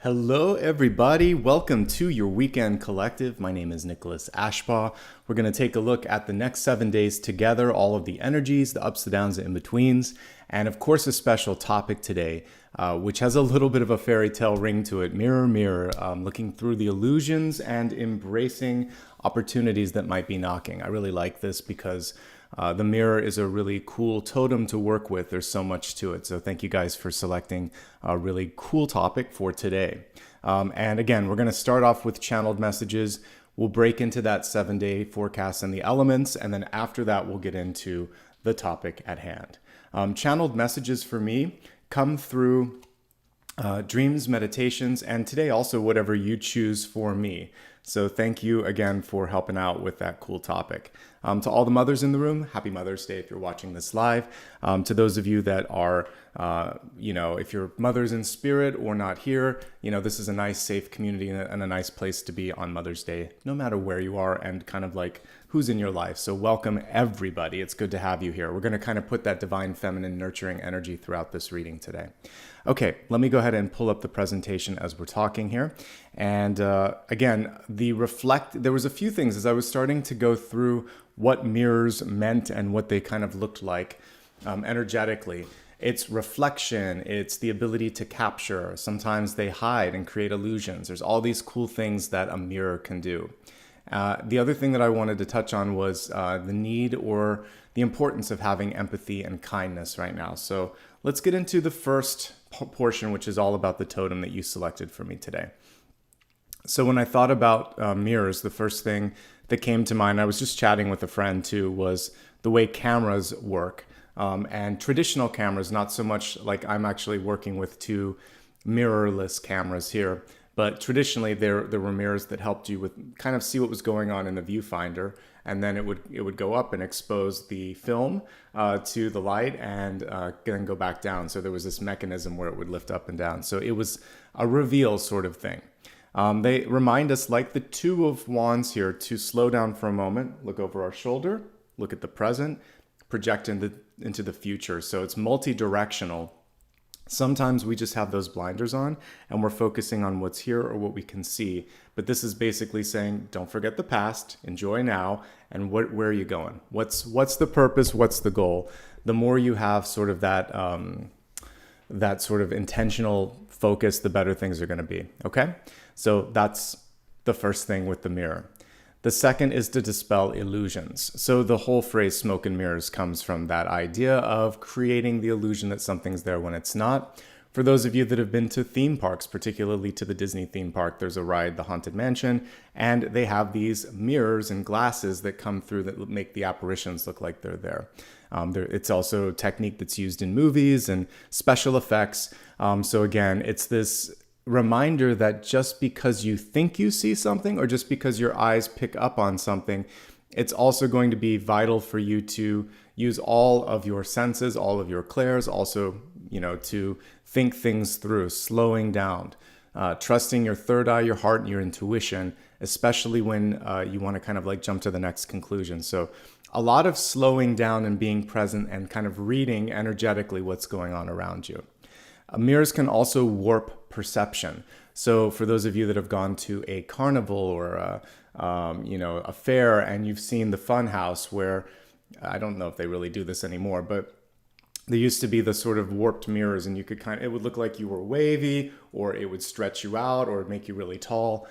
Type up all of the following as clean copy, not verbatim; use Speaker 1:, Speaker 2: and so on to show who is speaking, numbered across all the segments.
Speaker 1: Hello, everybody. Welcome to your weekend collective. My name is Nicholas Ashbaugh. We're going to take a look at the next 7 days together, all of the energies, the ups, the downs, the in-betweens, and of course, a special topic today, which has a little bit of a fairy tale ring to it. Mirror, mirror, looking through the illusions and embracing opportunities that might be knocking. I really like this because the mirror is a really cool totem to work with. There's so much to it. So thank you guys for selecting a really cool topic for today. And again, we're going to start off with channeled messages. We'll break into that 7-day forecast and the elements. And then after that, we'll get into the topic at hand. Channeled messages for me come through dreams, meditations, and today also whatever you choose for me. So thank you again for helping out with that cool topic. To all the mothers in the room, happy Mother's Day if you're watching this live. To those of you that are, if your mother's in spirit or not here, this is a nice, safe community and a nice place to be on Mother's Day, no matter where you are and kind of like who's in your life. So welcome everybody. It's good to have you here. We're going to kind of put that divine, feminine, nurturing energy throughout this reading today. Okay, let me go ahead and pull up the presentation as we're talking here. And again, there was a few things as I was starting to go through what mirrors meant and what they kind of looked like energetically. It's reflection, it's the ability to capture. Sometimes they hide and create illusions. There's all these cool things that a mirror can do. The other thing that I wanted to touch on was the need or the importance of having empathy and kindness right now. So let's get into the first portion, which is all about the totem that you selected for me today. So when I thought about mirrors, the first thing that came to mind, I was just chatting with a friend too, was the way cameras work. And traditional cameras, not so much like I'm actually working with two mirrorless cameras here, but traditionally there were mirrors that helped you with kind of see what was going on in the viewfinder, and then it would go up and expose the film to the light and then go back down. So there was this mechanism where it would lift up and down. So it was a reveal sort of thing. They remind us, like the Two of Wands here, to slow down for a moment, look over our shoulder, look at the present, project into the future. So it's multi-directional. Sometimes we just have those blinders on and we're focusing on what's here or what we can see. But this is basically saying, don't forget the past, enjoy now, and where are you going? What's the purpose? What's the goal? The more you have sort of that sort of intentional focus, the better things are going to be. Okay? So that's the first thing with the mirror. The second is to dispel illusions. So the whole phrase smoke and mirrors comes from that idea of creating the illusion that something's there when it's not. For those of you that have been to theme parks, particularly to the Disney theme park, there's a ride, the Haunted Mansion, and they have these mirrors and glasses that come through that make the apparitions look like they're there. It's also a technique that's used in movies and special effects. So again, it's this reminder that just because you think you see something or just because your eyes pick up on something, it's also going to be vital for you to use all of your senses, all of your clairs, also, to think things through, slowing down, trusting your third eye, your heart, and your intuition, especially when you want to kind of like jump to the next conclusion. So a lot of slowing down and being present and kind of reading energetically what's going on around you. Mirrors can also warp perception. So for those of you that have gone to a carnival or a fair and you've seen the fun house where, I don't know if they really do this anymore, but there used to be the sort of warped mirrors and you could it would look like you were wavy or it would stretch you out or make you really tall.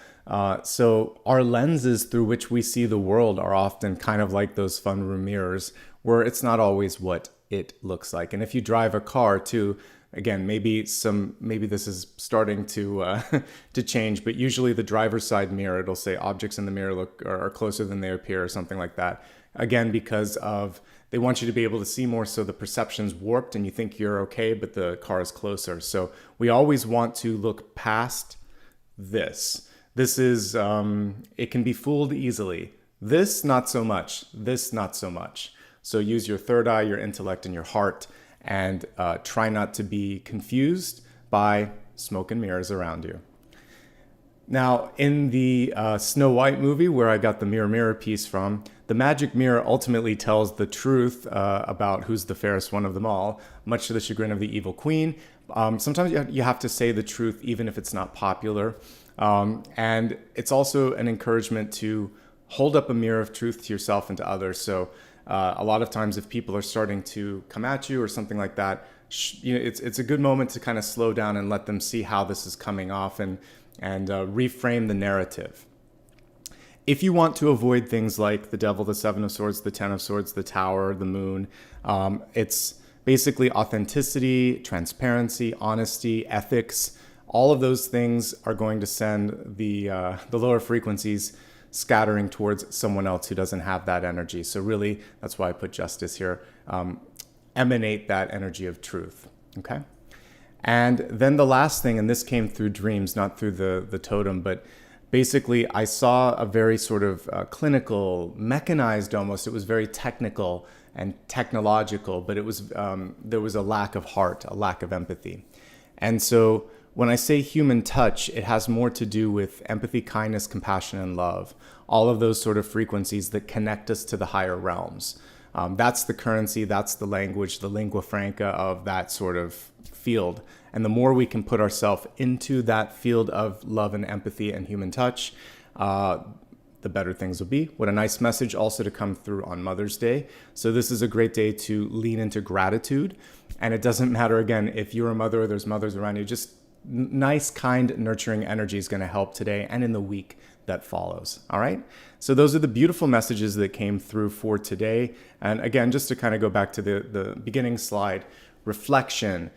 Speaker 1: So our lenses through which we see the world are often kind of like those fun room mirrors where it's not always what it looks like. And if you drive a car too, again, maybe this is starting to change, but usually the driver's side mirror, it'll say objects in the mirror are closer than they appear or something like that. Again, because they want you to be able to see more, so the perception's warped and you think you're okay, but the car is closer. So we always want to look past this. This is, it can be fooled easily. This, not so much. This, not so much. So use your third eye, your intellect, and your heart, and try not to be confused by smoke and mirrors around you. Now, in the Snow White movie, where I got the mirror, mirror piece from, the magic mirror ultimately tells the truth about who's the fairest one of them all, much to the chagrin of the evil queen. Sometimes you have to say the truth even if it's not popular. And it's also an encouragement to hold up a mirror of truth to yourself and to others. So a lot of times if people are starting to come at you or something like that, it's a good moment to kind of slow down and let them see how this is coming off and reframe the narrative. If you want to avoid things like the Devil, the Seven of Swords, the Ten of Swords, the Tower, the Moon, it's basically authenticity, transparency, honesty, ethics. All of those things are going to send the lower frequencies scattering towards someone else who doesn't have that energy. So really, that's why I put justice here. Emanate that energy of truth, okay? And then the last thing, and this came through dreams, not through the totem, but basically I saw a very sort of clinical, mechanized almost. It was very technical and technological, but it was there was a lack of heart, a lack of empathy. And so when I say human touch, it has more to do with empathy, kindness, compassion, and love. All of those sort of frequencies that connect us to the higher realms. That's the currency, that's the language, the lingua franca of that sort of field. And the more we can put ourselves into that field of love and empathy and human touch, the better things will be. What a nice message also to come through on Mother's Day. So this is a great day to lean into gratitude. And it doesn't matter, again, if you're a mother or there's mothers around you, just nice, kind, nurturing energy is going to help today and in the week that follows. All right. So those are the beautiful messages that came through for today. And again, just to kind of go back to the beginning slide, reflection,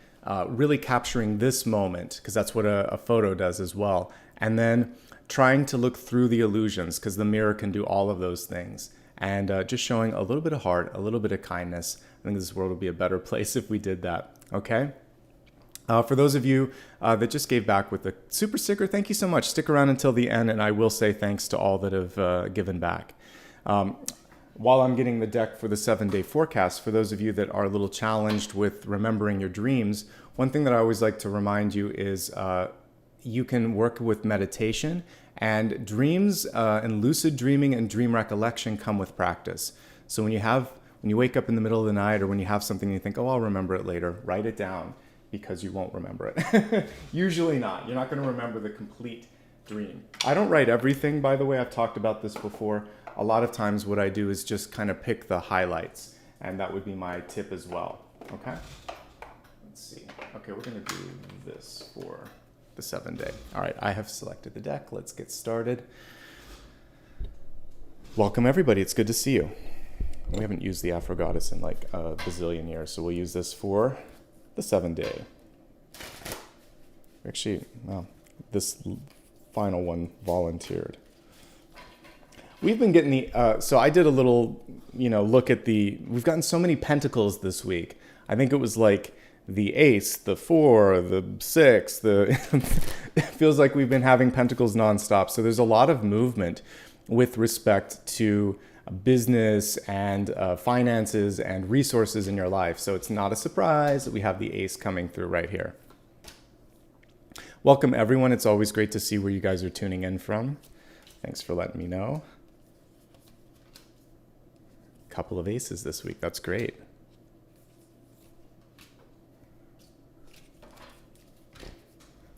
Speaker 1: really capturing this moment, because that's what a photo does as well. And then trying to look through the illusions, because the mirror can do all of those things. And just showing a little bit of heart, a little bit of kindness. I think this world would be a better place if we did that. Okay. For those of you that just gave back with the super sticker, thank you so much. Stick around until the end, and I will say thanks to all that have given back. While I'm getting the deck for the 7-day forecast, for those of you that are a little challenged with remembering your dreams, one thing that I always like to remind you is you can work with meditation, and dreams and lucid dreaming and dream recollection come with practice. So when you wake up in the middle of the night, or when you have something and you think, oh, I'll remember it later, write it down, because you won't remember it. Usually not. You're not going to remember the complete dream. I don't write everything, by the way. I've talked about this before. A lot of times what I do is just kind of pick the highlights, and that would be my tip as well. Okay? Let's see. Okay, we're going to do this for the 7-day. All right, I have selected the deck. Let's get started. Welcome, everybody. It's good to see you. We haven't used the Afro Goddess in like a bazillion years, so we'll use this for the 7-day. Actually, well, this final one volunteered. We've been getting the, so I did a little, look at we've gotten so many pentacles this week. I think it was like the ace, the 4, the 6, it feels like we've been having pentacles nonstop. So there's a lot of movement with respect to business and finances and resources in your life. So it's not a surprise that we have the ace coming through right here. Welcome, everyone. It's always great to see where you guys are tuning in from. Thanks for letting me know. Couple of aces this week. That's great.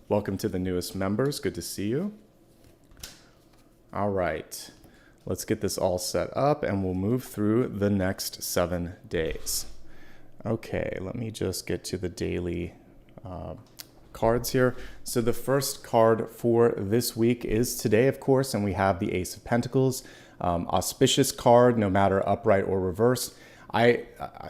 Speaker 1: Welcome to the newest members. Good to see you. All right. Let's get this all set up and we'll move through the next 7 days. Okay, let me just get to the daily cards here. So the first card for this week is today, of course, and we have the Ace of Pentacles. Auspicious card, no matter upright or reversed.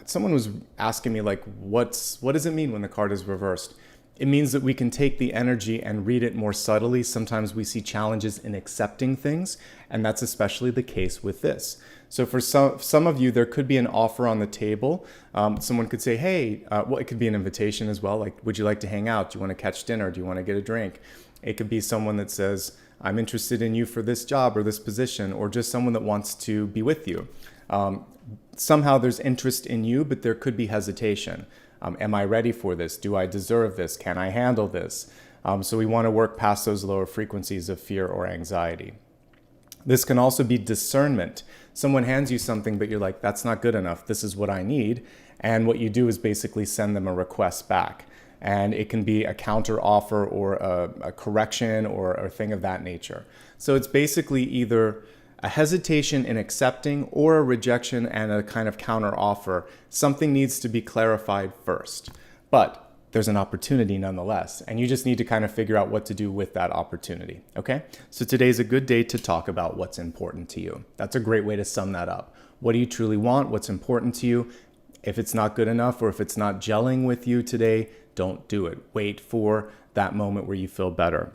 Speaker 1: Someone was asking me, like, what does it mean when the card is reversed? It means that we can take the energy and read it more subtly. Sometimes we see challenges in accepting things, and that's especially the case with this. So for some of you, there could be an offer on the table. Someone could say, hey, well, it could be an invitation as well. Like, would you like to hang out? Do you want to catch dinner? Do you want to get a drink? It could be someone that says, I'm interested in you for this job or this position, or just someone that wants to be with you. Somehow there's interest in you, but there could be hesitation. Am I ready for this? Do I deserve this? Can I handle this? So we want to work past those lower frequencies of fear or anxiety. This can also be discernment. Someone hands you something, but you're like, that's not good enough. This is what I need. And what you do is basically send them a request back. And it can be a counter offer or a correction or a thing of that nature. So it's basically either a hesitation in accepting or a rejection and a kind of counter offer. Something needs to be clarified first. But there's an opportunity nonetheless, and you just need to kind of figure out what to do with that opportunity, okay? So today's a good day to talk about what's important to you. That's a great way to sum that up. What do you truly want? What's important to you? If it's not good enough or if it's not gelling with you today, don't do it. Wait for that moment where you feel better.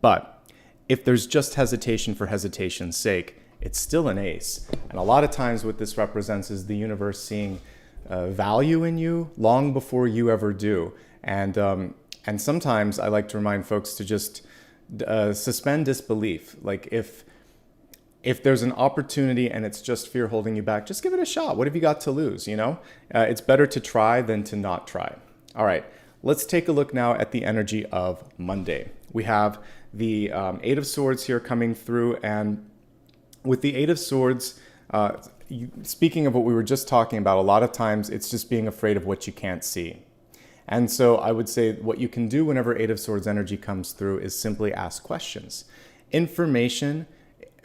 Speaker 1: But if there's just hesitation for hesitation's sake, it's still an ace. And a lot of times what this represents is the universe seeing value in you long before you ever do. And sometimes I like to remind folks to just suspend disbelief. Like if there's an opportunity and it's just fear holding you back, just give it a shot. What have you got to lose, you know? It's better to try than to not try. All right, let's take a look now at the energy of Monday. We have the Eight of Swords here coming through, and with the Eight of Swords, speaking of what we were just talking about, a lot of times it's just being afraid of what you can't see. And so I would say what you can do whenever Eight of Swords energy comes through is simply ask questions. Information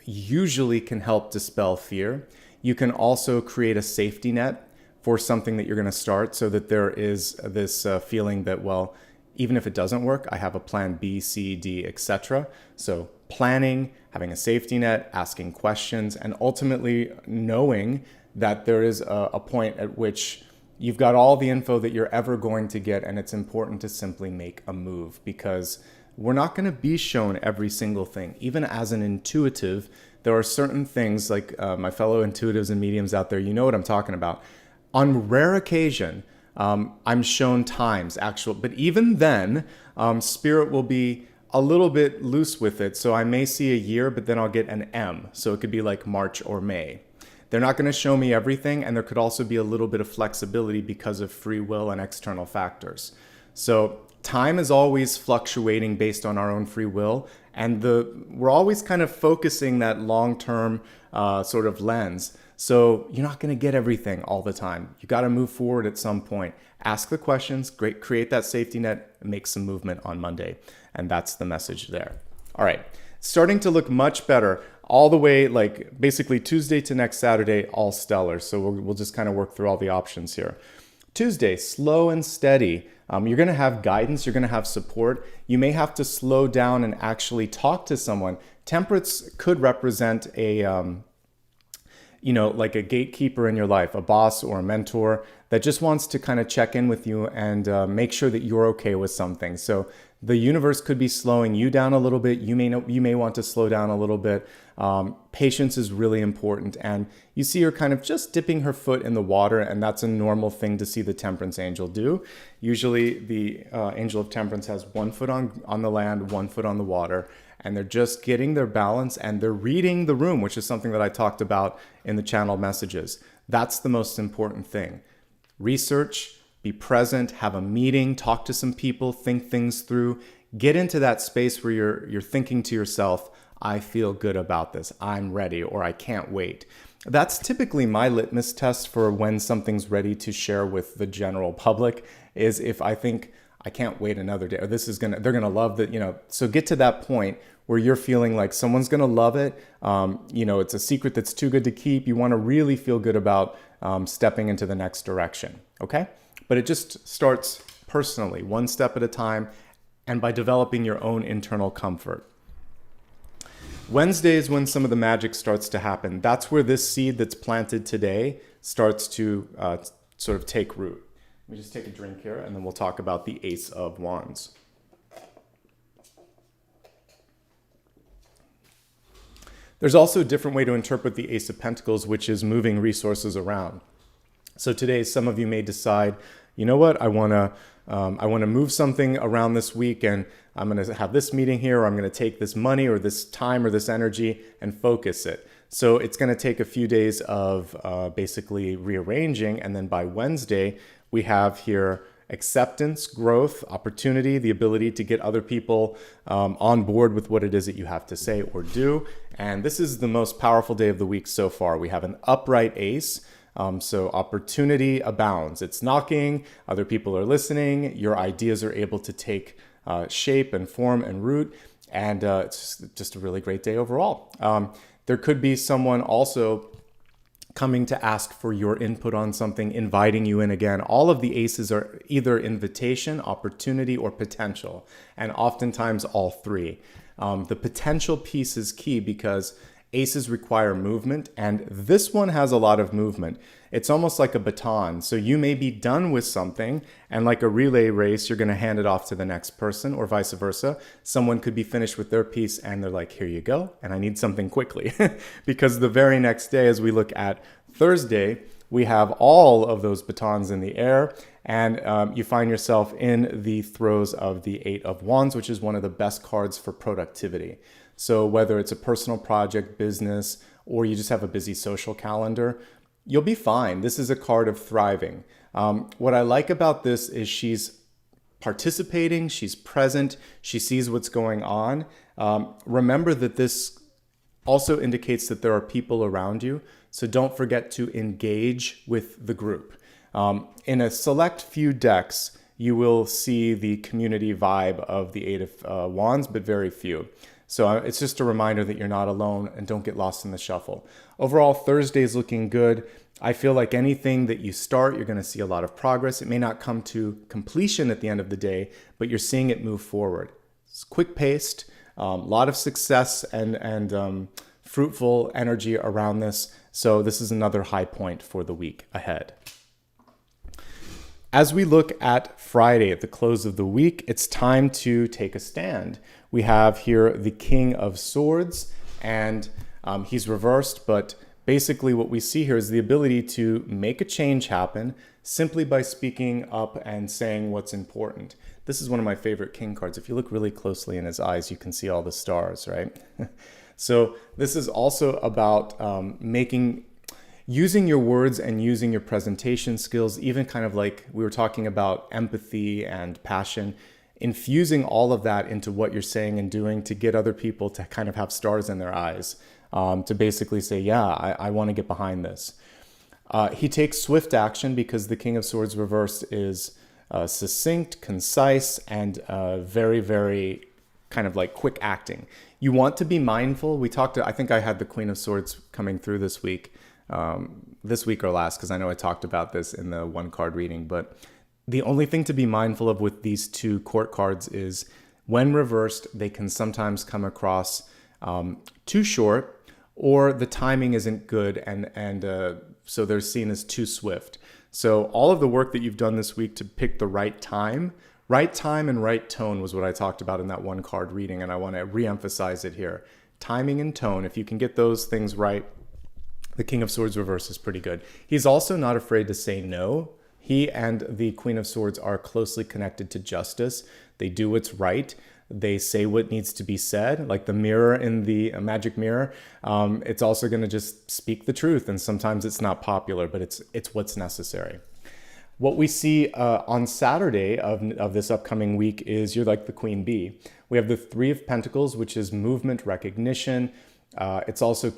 Speaker 1: usually can help dispel fear. You can also create a safety net for something that you're going to start so that there is this feeling that, well, even if it doesn't work, I have a plan B, C, D, etc. So planning, having a safety net, asking questions, and ultimately knowing that there is a point at which you've got all the info that you're ever going to get, and it's important to simply make a move because we're not going to be shown every single thing. Even as an intuitive, there are certain things like my fellow intuitives and mediums out there, you know what I'm talking about. On rare occasion, I'm shown times actual, but even then, spirit will be a little bit loose with it. So I may see a year, but then I'll get an M. So it could be like March or May. They're not going to show me everything, and there could also be a little bit of flexibility because of free will and external factors. So time is always fluctuating based on our own free will, and we're always kind of focusing that long-term sort of lens. So you're not going to get everything all the time. You got to move forward at some point. Ask the questions, create that safety net, make some movement on Monday, and that's the message there. All right, starting to look much better. All the way, like basically Tuesday to next Saturday, all stellar. So we'll just kind of work through all the options here. Tuesday, slow and steady. You're going to have guidance. You're going to have support. You may have to slow down and actually talk to someone. Temperance could represent like a gatekeeper in your life, a boss or a mentor that just wants to kind of check in with you and make sure that you're okay with something. So the universe could be slowing you down a little bit. You may want to slow down a little bit. Patience is really important. And you see her kind of just dipping her foot in the water, and that's a normal thing to see the temperance angel do. Usually the angel of temperance has one foot on the land, one foot on the water, and they're just getting their balance, and they're reading the room, which is something that I talked about in the channel messages. That's the most important thing. Research, be present, have a meeting, talk to some people, think things through, get into that space where you're thinking to yourself, I feel good about this, I'm ready, or I can't wait. That's typically my litmus test for when something's ready to share with the general public, is if I think I can't wait another day, or they're gonna love that, so get to that point where you're feeling like someone's gonna love it. It's a secret that's too good to keep. You wanna really feel good about stepping into the next direction, okay? But it just starts personally, one step at a time, and by developing your own internal comfort. Wednesday is when some of the magic starts to happen. That's where this seed that's planted today starts to sort of take root. Let me just take a drink here, and then we'll talk about the Ace of Wands. There's also a different way to interpret the Ace of Pentacles, which is moving resources around. So today, some of you may decide, you know what, I want to move something around this week, and I'm going to have this meeting here, or I'm going to take this money or this time or this energy and focus it. So it's going to take a few days of basically rearranging, and then by Wednesday, we have here acceptance, growth, opportunity, the ability to get other people on board with what it is that you have to say or do. And this is the most powerful day of the week so far. We have an upright ace. So opportunity abounds. It's knocking, other people are listening, your ideas are able to take shape and form and root, and it's just a really great day overall. There could be someone also coming to ask for your input on something, inviting you in again. All of the aces are either invitation, opportunity, or potential, and oftentimes all three. The potential piece is key because aces require movement, and this one has a lot of movement. It's almost like a baton. So you may be done with something, and like a relay race, you're going to hand it off to the next person, or vice versa. Someone could be finished with their piece, and they're like, here you go, and I need something quickly. Because the very next day, as we look at Thursday, we have all of those batons in the air, and you find yourself in the throes of the Eight of Wands, which is one of the best cards for productivity. So whether it's a personal project, business, or you just have a busy social calendar, you'll be fine. This is a card of thriving. What I like about this is she's participating, she's present, she sees what's going on. Remember that this also indicates that there are people around you, so don't forget to engage with the group. In a select few decks, you will see the community vibe of the Eight of Wands, but very few. So it's just a reminder that you're not alone and don't get lost in the shuffle. Overall, Thursday is looking good. I feel like anything that you start, you're going to see a lot of progress. It may not come to completion at the end of the day, but you're seeing it move forward. It's quick-paced, a lot of success and fruitful energy around this. So this is another high point for the week ahead. As we look at Friday at the close of the week, it's time to take a stand. We have here the King of Swords, and he's reversed, but basically what we see here is the ability to make a change happen simply by speaking up and saying what's important. This is one of my favorite king cards. If you look really closely in his eyes, you can see all the stars, right? So this is also about using your words and using your presentation skills, even kind of like we were talking about empathy and passion, infusing all of that into what you're saying and doing to get other people to kind of have stars in their eyes, to basically say, yeah, I want to get behind this. He takes swift action because the King of Swords reversed is succinct, concise, and very, very kind of like quick acting. You want to be mindful. I think I had the Queen of Swords coming through this week or last, because I know I talked about this in the one card reading, but the only thing to be mindful of with these two court cards is when reversed, they can sometimes come across too short, or the timing isn't good, and so they're seen as too swift. So all of the work that you've done this week to pick the right time and right tone was what I talked about in that one card reading, and I want to reemphasize it here. Timing and tone, if you can get those things right, the King of Swords reverse is pretty good. He's also not afraid to say no. He and the Queen of Swords are closely connected to justice. They do what's right. They say what needs to be said, like the mirror in the magic mirror. It's also going to just speak the truth, and sometimes it's not popular, but it's what's necessary. What we see on Saturday of this upcoming week is you're like the Queen Bee. We have the Three of Pentacles, which is movement, recognition. It's also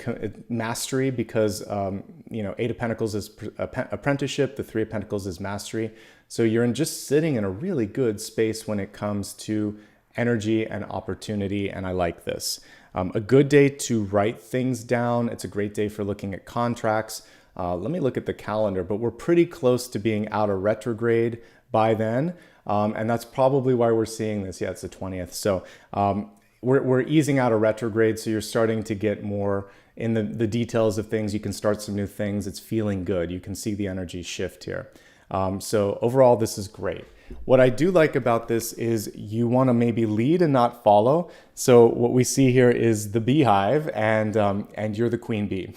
Speaker 1: mastery because, Eight of Pentacles is apprenticeship. The Three of Pentacles is mastery. So you're just sitting in a really good space when it comes to energy and opportunity, and I like this. A good day to write things down. It's a great day for looking at contracts. Let me look at the calendar, but we're pretty close to being out of retrograde by then, and that's probably why we're seeing this. Yeah, it's the 20th. So we're easing out of retrograde, so you're starting to get more in the details of things. You can start some new things. It's feeling good. You can see the energy shift here. So overall, this is great. What I do like about this is you want to maybe lead and not follow. So what we see here is the beehive, and you're the queen bee.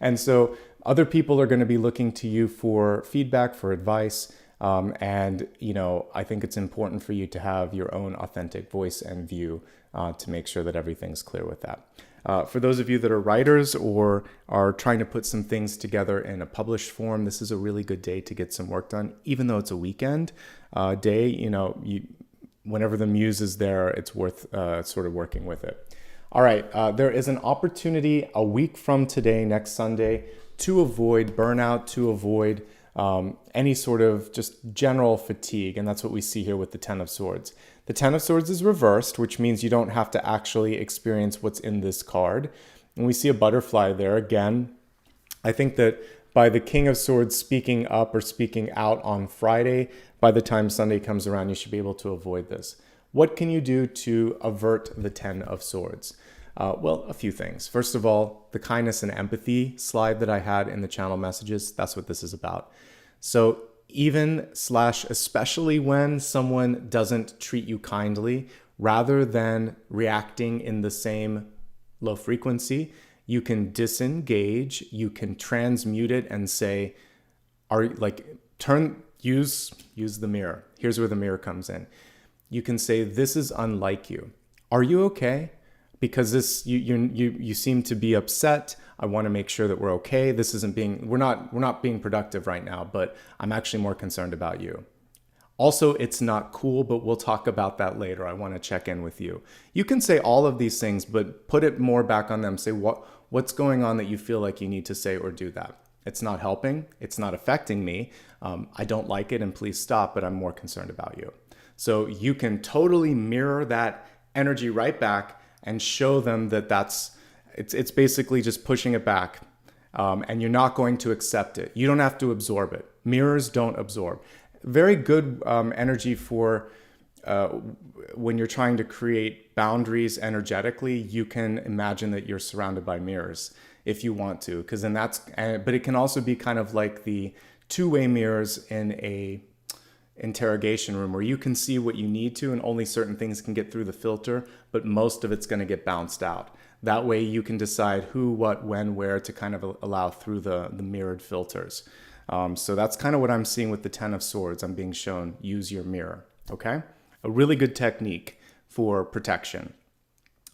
Speaker 1: And so other people are going to be looking to you for feedback, for advice. And I think it's important for you to have your own authentic voice and view to make sure that everything's clear with that. For those of you that are writers or are trying to put some things together in a published form, this is a really good day to get some work done, even though it's a weekend day. Whenever the muse is there, it's worth sort of working with it. All right, there is an opportunity a week from today, next Sunday, to avoid burnout, to avoid any sort of just general fatigue. And that's what we see here with the Ten of Swords. The Ten of Swords is reversed, which means you don't have to actually experience what's in this card. And we see a butterfly there again. I think that by the King of Swords speaking up or speaking out on Friday, by the time Sunday comes around, you should be able to avoid this. What can you do to avert the Ten of Swords? Well, a few things. First of all, the kindness and empathy slide that I had in the channel messages, that's what this is about. So especially when someone doesn't treat you kindly, rather than reacting in the same low frequency, you can disengage, you can transmute it and say, use the mirror. Here's where the mirror comes in. You can say, this is unlike you. Are you okay? Because you seem to be upset. I want to make sure that we're okay. We're not being productive right now, but I'm actually more concerned about you. Also, it's not cool, but we'll talk about that later. I want to check in with you. You can say all of these things, but put it more back on them. Say what's going on that you feel like you need to say or do that. It's not helping. It's not affecting me. I don't like it, and please stop, but I'm more concerned about you. So you can totally mirror that energy right back and show them that it's basically just pushing it back, and you're not going to accept it. You don't have to absorb it. Mirrors don't absorb. Very good energy for when you're trying to create boundaries energetically. You can imagine that you're surrounded by mirrors if you want to, because then but it can also be kind of like the two-way mirrors in a interrogation room where you can see what you need to and only certain things can get through the filter, but most of it's going to get bounced out. That way you can decide who, what, when, where to kind of allow through the mirrored filters. So that's kind of what I'm seeing with the Ten of Swords. I'm being shown, use your mirror, okay? A really good technique for protection.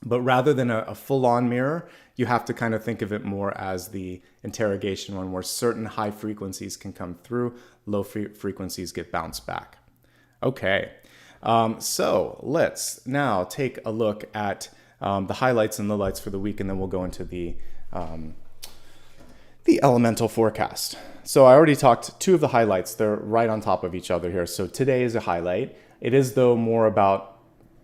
Speaker 1: But rather than a full-on mirror, you have to kind of think of it more as the interrogation one, where certain high frequencies can come through, low frequencies get bounced back. Okay, so let's now take a look at the highlights and lowlights for the week, and then we'll go into the elemental forecast. So I already talked two of the highlights. They're right on top of each other here. So today is a highlight. It is, though, more about,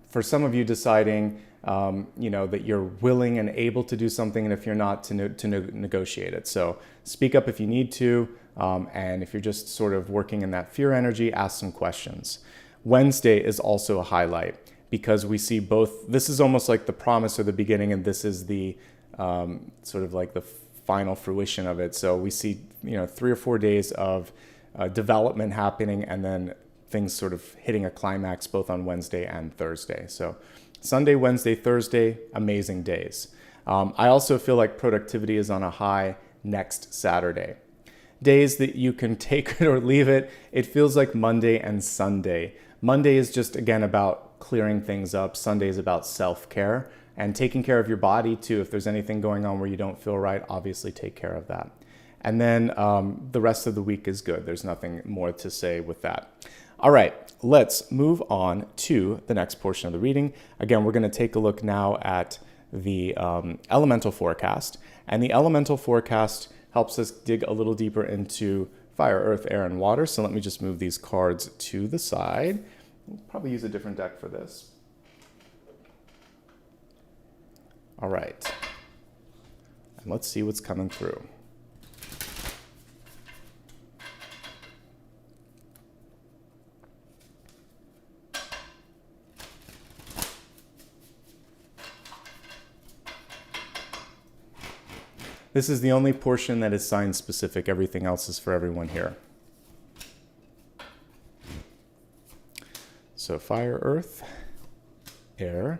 Speaker 1: for some of you, deciding that you're willing and able to do something, and if you're not, to negotiate it. So speak up if you need to, and if you're just sort of working in that fear energy, ask some questions. Wednesday is also a highlight because we see both. This is almost like the promise or the beginning, and this is the sort of like the final fruition of it. So we see 3 or 4 days of development happening, and then things sort of hitting a climax both on Wednesday and Thursday. So Sunday, Wednesday, Thursday, amazing days. I also feel like productivity is on a high next Saturday. Days that you can take it or leave it. It feels like Monday and Sunday. Monday is just, again, about clearing things up. Sunday is about self-care and taking care of your body too. If there's anything going on where you don't feel right, obviously take care of that. And then the rest of the week is good. There's nothing more to say with that. All right, let's move on to the next portion of the reading. Again, we're going to take a look now at the elemental forecast. And the elemental forecast helps us dig a little deeper into fire, earth, air, and water. So let me just move these cards to the side. We'll probably use a different deck for this. All right. And let's see what's coming through. This is the only portion that is sign specific. Everything else is for everyone here. So fire, earth, air,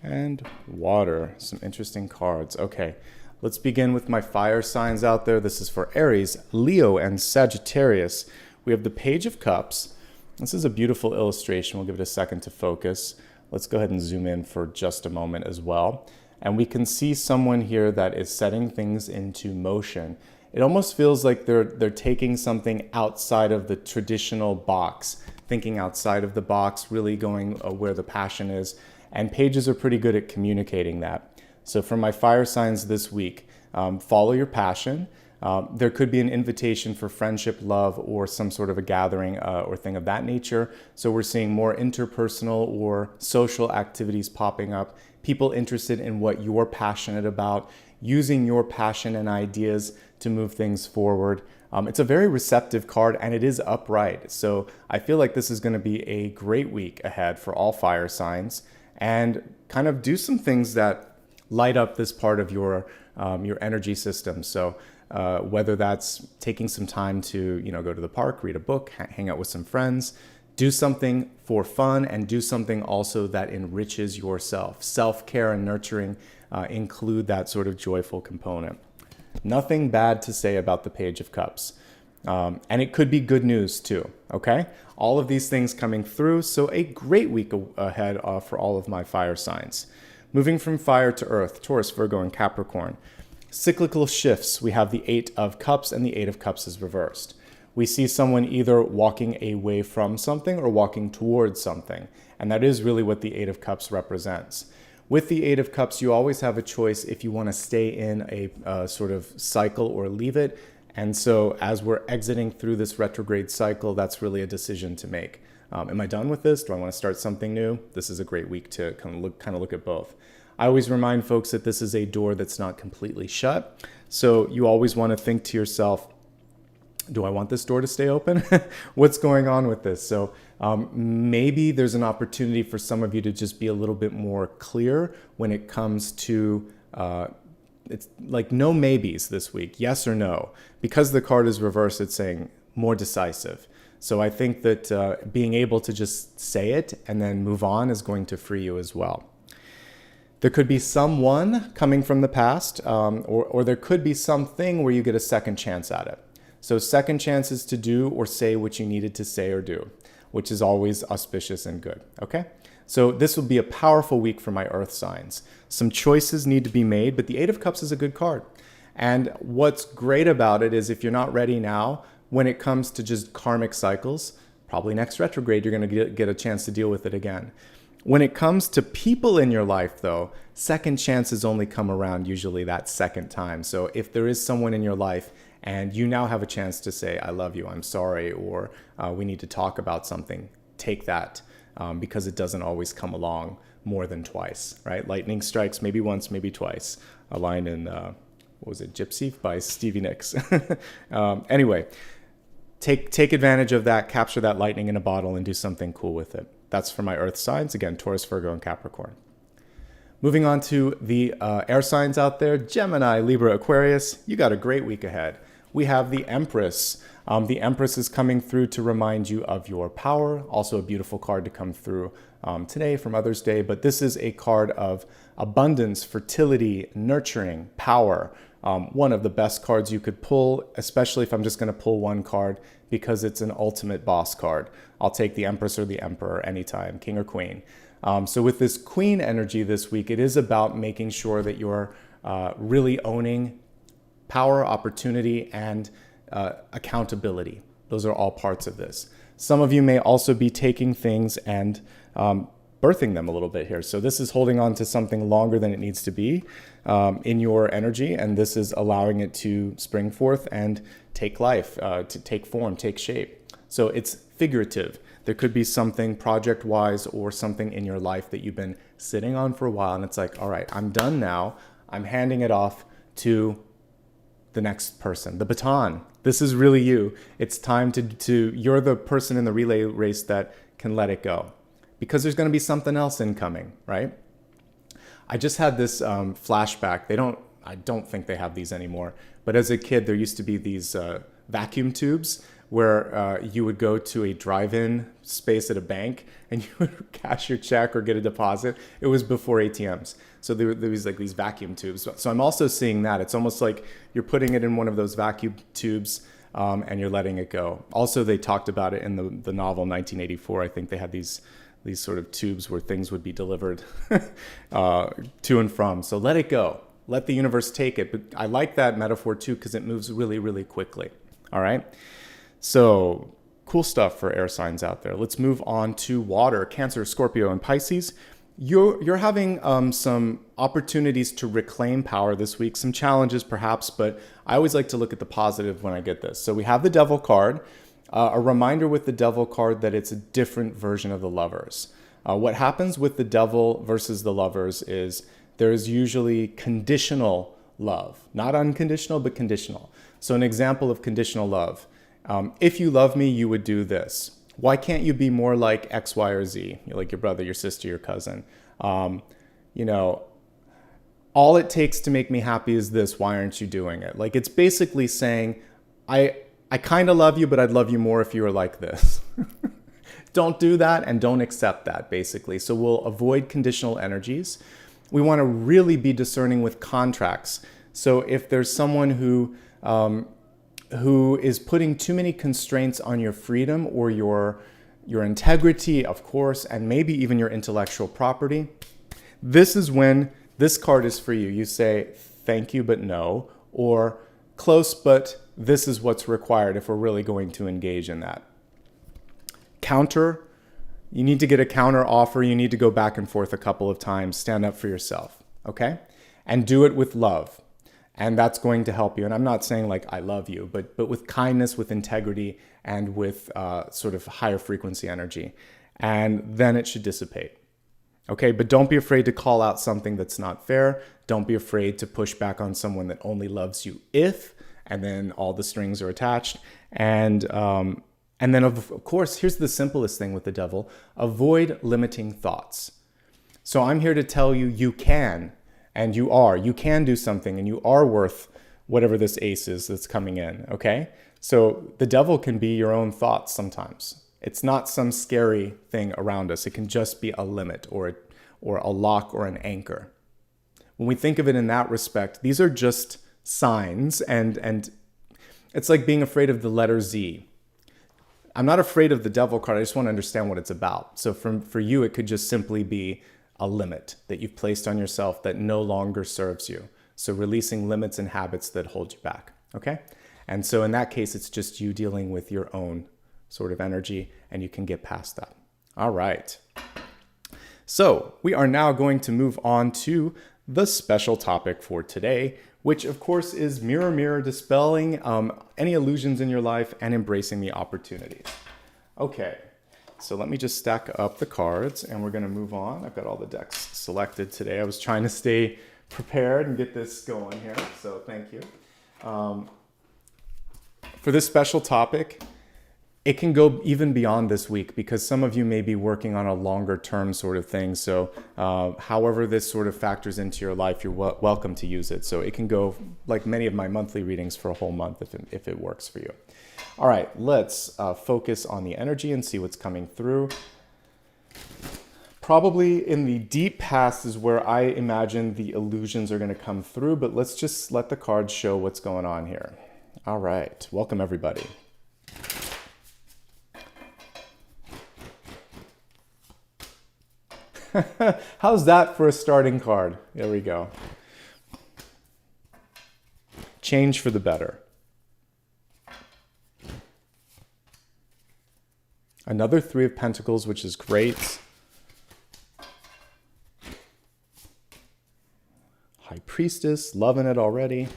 Speaker 1: and water. Some interesting cards. Okay, let's begin with my fire signs out there. This is for Aries, Leo, and Sagittarius. We have the Page of Cups. This is a beautiful illustration. We'll give it a second to focus. Let's go ahead and zoom in for just a moment as well. And we can see someone here that is setting things into motion. It almost feels like they're taking something outside of the traditional box, thinking outside of the box, really going where the passion is. And pages are pretty good at communicating that. So for my fire signs this week, follow your passion. There could be an invitation for friendship, love, or some sort of a gathering or thing of that nature. So we're seeing more interpersonal or social activities popping up, people interested in what you're passionate about, using your passion and ideas to move things forward. It's a very receptive card and it is upright. So I feel like this is going to be a great week ahead for all fire signs, and kind of do some things that light up this part of your energy system. So whether that's taking some time to, go to the park, read a book, hang out with some friends, do something for fun, and do something also that enriches yourself. Self-care and nurturing include that sort of joyful component. Nothing bad to say about the Page of Cups. And it could be good news too, okay? All of these things coming through, so a great week ahead for all of my fire signs. Moving from fire to earth, Taurus, Virgo, and Capricorn. Cyclical shifts, we have the Eight of Cups, and the Eight of Cups is reversed. We see someone either walking away from something or walking towards something, and that is really what the Eight of Cups represents. With the Eight of Cups, you always have a choice if you want to stay in a sort of cycle or leave it. And so as we're exiting through this retrograde cycle, that's really a decision to make. Am I done with this? Do I want to start something new? This is a great week to kind of look at both. I always remind folks that this is a door that's not completely shut. So you always want to think to yourself, do I want this door to stay open? What's going on with this? So maybe there's an opportunity for some of you to just be a little bit more clear when it comes to, it's like no maybes this week, yes or no. Because the card is reversed, it's saying more decisive. So I think that being able to just say it and then move on is going to free you as well. There could be someone coming from the past, or there could be something where you get a second chance at it. So second chances to do or say what you needed to say or do, which is always auspicious and good, okay? So this will be a powerful week for my earth signs. Some choices need to be made, but the Eight of Cups is a good card. And what's great about it is if you're not ready now, when it comes to just karmic cycles, probably next retrograde, you're gonna get a chance to deal with it again. When it comes to people in your life though, second chances only come around usually that second time. So if there is someone in your life and you now have a chance to say, I love you, I'm sorry, or we need to talk about something, take that because it doesn't always come along more than twice, right? Lightning strikes maybe once, maybe twice. A line in, what was it, Gypsy by Stevie Nicks. Anyway, take advantage of that, capture that lightning in a bottle and do something cool with it. That's for my earth signs. Again, Taurus, Virgo, and Capricorn. Moving on to the air signs out there, Gemini, Libra, Aquarius. You got a great week ahead. We have the Empress. The Empress is coming through to remind you of your power. Also a beautiful card to come through today for Mother's Day. But this is a card of abundance, fertility, nurturing, power. One of the best cards you could pull, especially if I'm just going to pull one card, because it's an ultimate boss card. I'll take the Empress or the Emperor anytime, King or Queen. So with this Queen energy this week, it is about making sure that you're really owning power, opportunity, and accountability. Those are all parts of this. Some of you may also be taking things and birthing them a little bit here. So this is holding on to something longer than it needs to be in your energy, and this is allowing it to spring forth and take life, to take form, take shape. So it's figurative. There could be something project-wise or something in your life that you've been sitting on for a while, and it's like, all right, I'm done now. I'm handing it off to the next person, the baton. This is really you. It's time you're the person in the relay race that can let it go, because there's going to be something else incoming, right? I just had this flashback. I don't think they have these anymore, but as a kid, there used to be these vacuum tubes where you would go to a drive-in space at a bank and you would cash your check or get a deposit. It was before ATMs. So there was like these vacuum tubes. So I'm also seeing that. It's almost like you're putting it in one of those vacuum tubes and you're letting it go. Also, they talked about it in the novel 1984. I think they had these these sort of tubes where things would be delivered to and from. So let it go. Let the universe take it. But I like that metaphor too because it moves really, really quickly. All right. So cool stuff for air signs out there. Let's move on to water, Cancer, Scorpio, and Pisces. You're having some opportunities to reclaim power this week, some challenges perhaps, but I always like to look at the positive when I get this. So we have the Devil card, a reminder with the Devil card that it's a different version of the Lovers. What happens with the Devil versus the Lovers is there's usually conditional love, not unconditional, but conditional. So an example of conditional love, if you love me, you would do this. Why can't you be more like X, Y, or Z? You're like your brother, your sister, your cousin. You know, all it takes to make me happy is this. Why aren't you doing it? Like it's basically saying, I kind of love you, but I'd love you more if you were like this. Don't do that and don't accept that, basically. So we'll avoid conditional energies. We want to really be discerning with contracts. So if there's someone who is putting too many constraints on your freedom or your integrity, of course, and maybe even your intellectual property, this is when this card is for you. You say, thank you, but no, or close, but this is what's required if we're really going to engage in that. Counter, you need to get a counter offer. You need to go back and forth a couple of times, stand up for yourself, okay? And do it with love. And that's going to help you. And I'm not saying like I love you, but with kindness, with integrity, and with sort of higher frequency energy. And then it should dissipate. Okay, but don't be afraid to call out something that's not fair. Don't be afraid to push back on someone that only loves you if, and then all the strings are attached. And then of course, here's the simplest thing with the Devil: avoid limiting thoughts. So I'm here to tell you, you can. And you can do something, and you are worth whatever this ace is that's coming in, okay? So the Devil can be your own thoughts sometimes. It's not some scary thing around us. It can just be a limit or a lock or an anchor. When we think of it in that respect, these are just signs, and it's like being afraid of the letter Z. I'm not afraid of the Devil card. I just want to understand what it's about. So for you, it could just simply be a limit that you've placed on yourself that no longer serves you. So releasing limits and habits that hold you back, okay? And so in that case, it's just you dealing with your own sort of energy, and you can get past that. All right. So we are now going to move on to the special topic for today, which of course is mirror, mirror, dispelling any illusions in your life and embracing the opportunities. Okay. So let me just stack up the cards and we're going to move on. I've got all the decks selected today. I was trying to stay prepared and get this going here, so thank you. For this special topic, it can go even beyond this week because some of you may be working on a longer term sort of thing. So however this sort of factors into your life, you're welcome to use it. So it can go like many of my monthly readings for a whole month if it works for you. All right, let's focus on the energy and see what's coming through. Probably in the deep past is where I imagine the illusions are going to come through, but let's just let the cards show what's going on here. All right, welcome everybody. How's that for a starting card? There we go. Change for the better. Another Three of Pentacles, which is great. High Priestess, loving it already.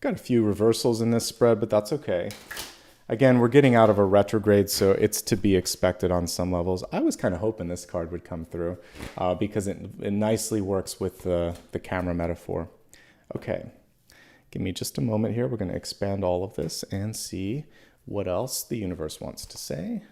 Speaker 1: Got a few reversals in this spread, but that's okay. Again, we're getting out of a retrograde, so it's to be expected on some levels. I was kind of hoping this card would come through because it nicely works with the camera metaphor. Okay, give me just a moment here. We're going to expand all of this and see what else the universe wants to say.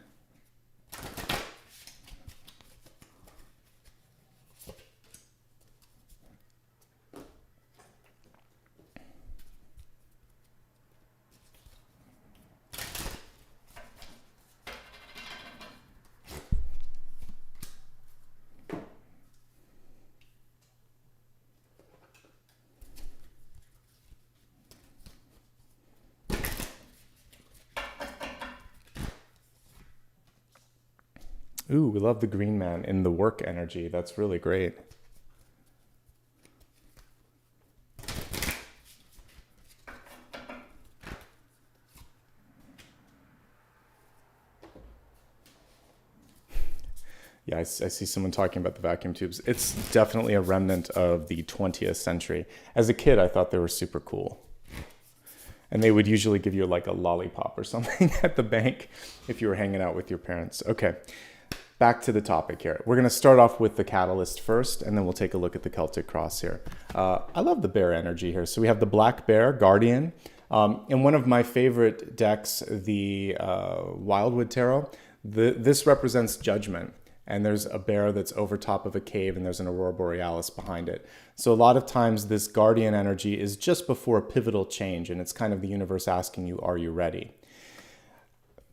Speaker 1: Ooh, we love the green man in the work energy. That's really great. Yeah, I see someone talking about the vacuum tubes. It's definitely a remnant of the 20th century. As a kid, I thought they were super cool. And they would usually give you like a lollipop or something at the bank if you were hanging out with your parents. Okay, back to the topic here. We're going to start off with the catalyst first, and then we'll take a look at the Celtic Cross here. I love the bear energy here. So we have the black bear, guardian. In one of my favorite decks, the Wildwood Tarot, this represents judgment. And there's a bear that's over top of a cave, and there's an aurora borealis behind it. So a lot of times this guardian energy is just before a pivotal change, and it's kind of the universe asking you, are you ready?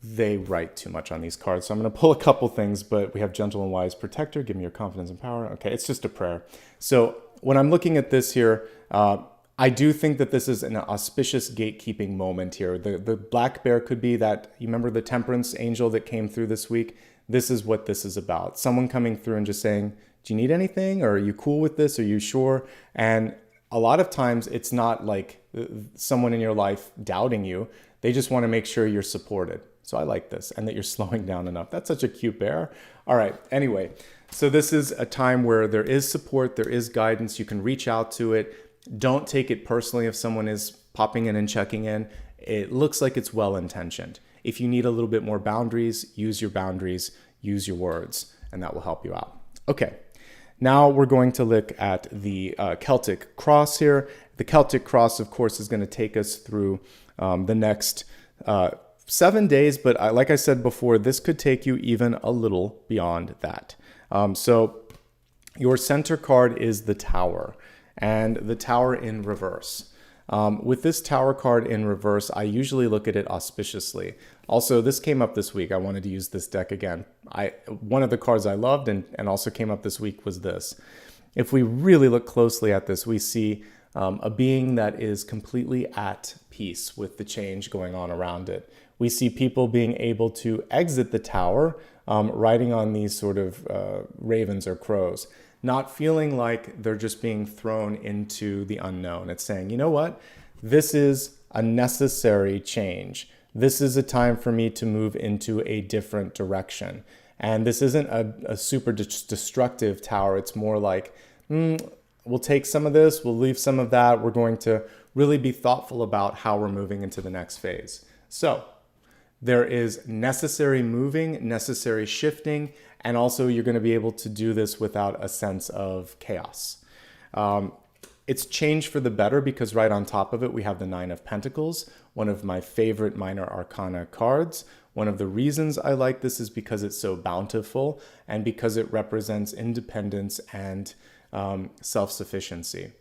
Speaker 1: They write too much on these cards, so I'm going to pull a couple things, but we have gentle and wise protector, give me your confidence and power. Okay, it's just a prayer. So when I'm looking at this here, I do think that this is an auspicious gatekeeping moment here. The black bear could be that, you remember the temperance angel that came through this week? This is what this is about. Someone coming through and just saying, do you need anything? Or are you cool with this? Are you sure? And a lot of times it's not like someone in your life doubting you. They just want to make sure you're supported. So I like this, and that you're slowing down enough. That's such a cute bear. All right, anyway, so this is a time where there is support, there is guidance. You can reach out to it. Don't take it personally if someone is popping in and checking in. It looks like it's well-intentioned. If you need a little bit more boundaries, use your boundaries, use your words, and that will help you out. Okay, now we're going to look at the Celtic Cross here. The Celtic Cross, of course, is going to take us through the next 7 days, but like I said before, this could take you even a little beyond that. So your center card is the Tower, and the Tower in reverse. With this Tower card in reverse, I usually look at it auspiciously. Also, this came up this week. I wanted to use this deck again. One of the cards I loved and also came up this week was this. If we really look closely at this, we see a being that is completely at peace with the change going on around it. We see people being able to exit the Tower, riding on these sort of ravens or crows, not feeling like they're just being thrown into the unknown. It's saying, you know what? This is a necessary change. This is a time for me to move into a different direction. And this isn't a super destructive Tower. It's more like, we'll take some of this, we'll leave some of that. We're going to really be thoughtful about how we're moving into the next phase. So there is necessary moving, necessary shifting, and also you're going to be able to do this without a sense of chaos. It's changed for the better because right on top of it, we have the Nine of Pentacles, one of my favorite minor arcana cards. One of the reasons I like this is because it's so bountiful and because it represents independence and self-sufficiency.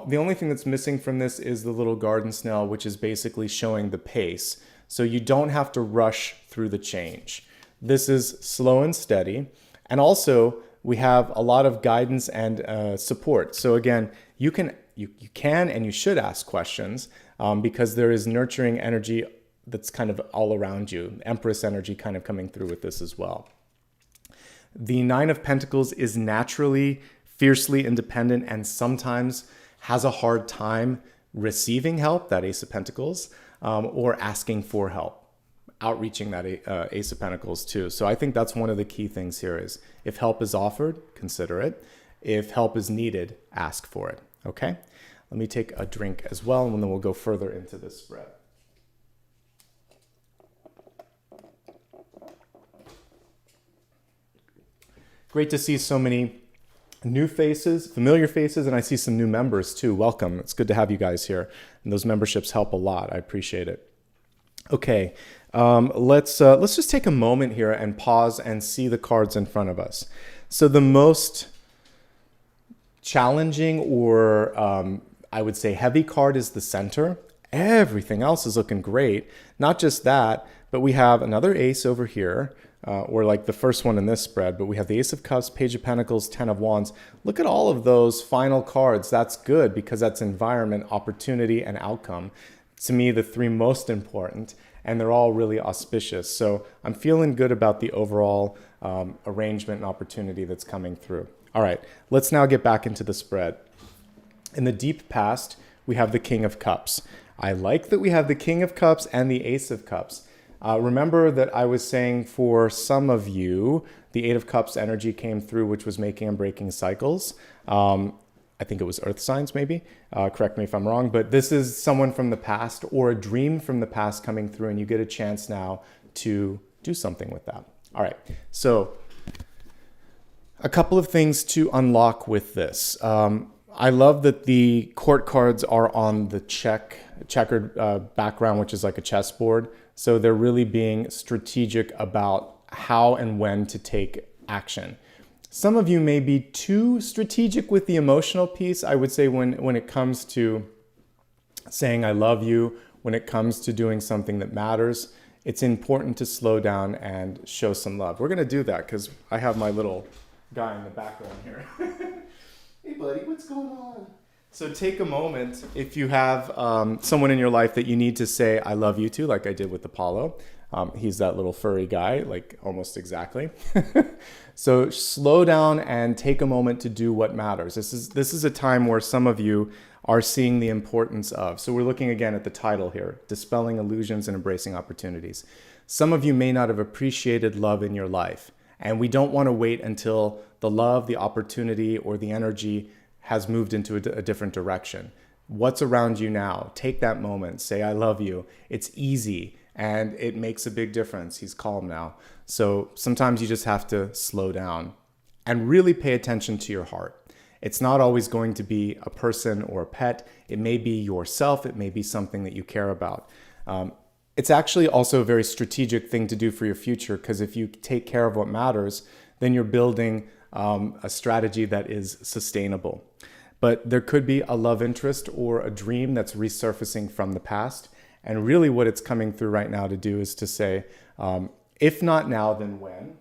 Speaker 1: The only thing that's missing from this is the little garden snail, which is basically showing the pace. So you don't have to rush through the change. This is slow and steady. And also we have a lot of guidance and support. So again, you can and you should ask questions because there is nurturing energy that's kind of all around you. Empress energy kind of coming through with this as well. The Nine of Pentacles is naturally fiercely independent and sometimes has a hard time receiving help, that Ace of Pentacles, or asking for help, outreaching that Ace of Pentacles too. So I think that's one of the key things here is if help is offered, consider it. If help is needed, ask for it, okay? Let me take a drink as well, and then we'll go further into this spread. Great to see so many new faces, familiar faces, and I see some new members too. Welcome. It's good to have you guys here. And those memberships help a lot. I appreciate it. Okay, let's just take a moment here and pause and see the cards in front of us. So the most challenging or I would say heavy card is the center. Everything else is looking great. Not just that, but we have another ace over here, or like the first one in this spread, but we have the Ace of Cups, Page of Pentacles, Ten of Wands. Look at all of those final cards. That's good because that's environment, opportunity, and outcome. To me, the three most important. and they're all really auspicious. So I'm feeling good about the overall arrangement and opportunity that's coming through. All right, let's now get back into the spread. In the deep past, we have the King of Cups. I like that we have the King of Cups and the Ace of Cups. Remember that I was saying for some of you, the Eight of Cups energy came through, which was making and breaking cycles. I think it was earth signs maybe. Correct me if I'm wrong, but this is someone from the past or a dream from the past coming through, and you get a chance now to do something with that. All right, so a couple of things to unlock with this. I love that the court cards are on the checkered background, which is like a chessboard. So they're really being strategic about how and when to take action. Some of you may be too strategic with the emotional piece. I would say when it comes to saying I love you, when it comes to doing something that matters, it's important to slow down and show some love. We're going to do that because I have my little guy in the background here. Hey buddy, what's going on? So take a moment if you have someone in your life that you need to say I love you to, like I did with Apollo. He's that little furry guy, like almost exactly. So slow down and take a moment to do what matters. This is a time where some of you are seeing the importance of. So we're looking again at the title here, Dispelling Illusions and Embracing Opportunities. Some of you may not have appreciated love in your life, and we don't want to wait until the love, the opportunity, or the energy has moved into a different direction. What's around you now? Take that moment, say I love you. It's easy and it makes a big difference. He's calm now. So sometimes you just have to slow down and really pay attention to your heart. It's not always going to be a person or a pet. It may be yourself. It may be something that you care about. It's actually also a very strategic thing to do for your future, because if you take care of what matters, then you're building a strategy that is sustainable. But there could be a love interest or a dream that's resurfacing from the past. And really what it's coming through right now to do is to say, if not now, then when?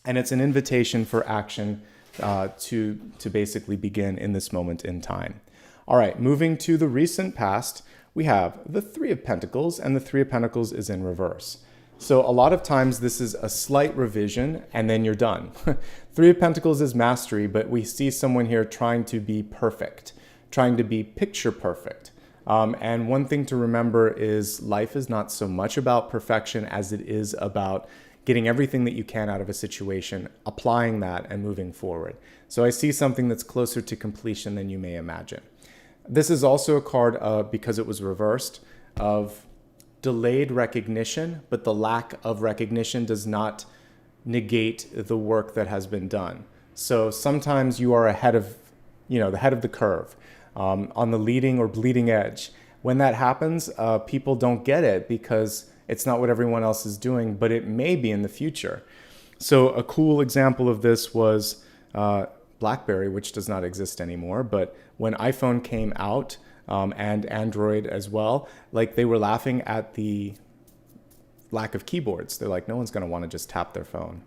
Speaker 1: And it's an invitation for action to basically begin in this moment in time. All right, moving to the recent past, we have the Three of Pentacles, and the Three of Pentacles is in reverse. So a lot of times this is a slight revision and then you're done. Three of Pentacles is mastery, but we see someone here trying to be perfect, trying to be picture perfect. And one thing to remember is life is not so much about perfection as it is about getting everything that you can out of a situation, applying that and moving forward. So I see something that's closer to completion than you may imagine. This is also a card, because it was reversed, of delayed recognition, but the lack of recognition does not negate the work that has been done. So sometimes you are ahead of, the head of the curve, on the leading or bleeding edge. When that happens, people don't get it because it's not what everyone else is doing, but it may be in the future. So a cool example of this was BlackBerry, which does not exist anymore, but when iPhone came out, and Android as well, like they were laughing at the lack of keyboards. They're like, no one's going to want to just tap their phone.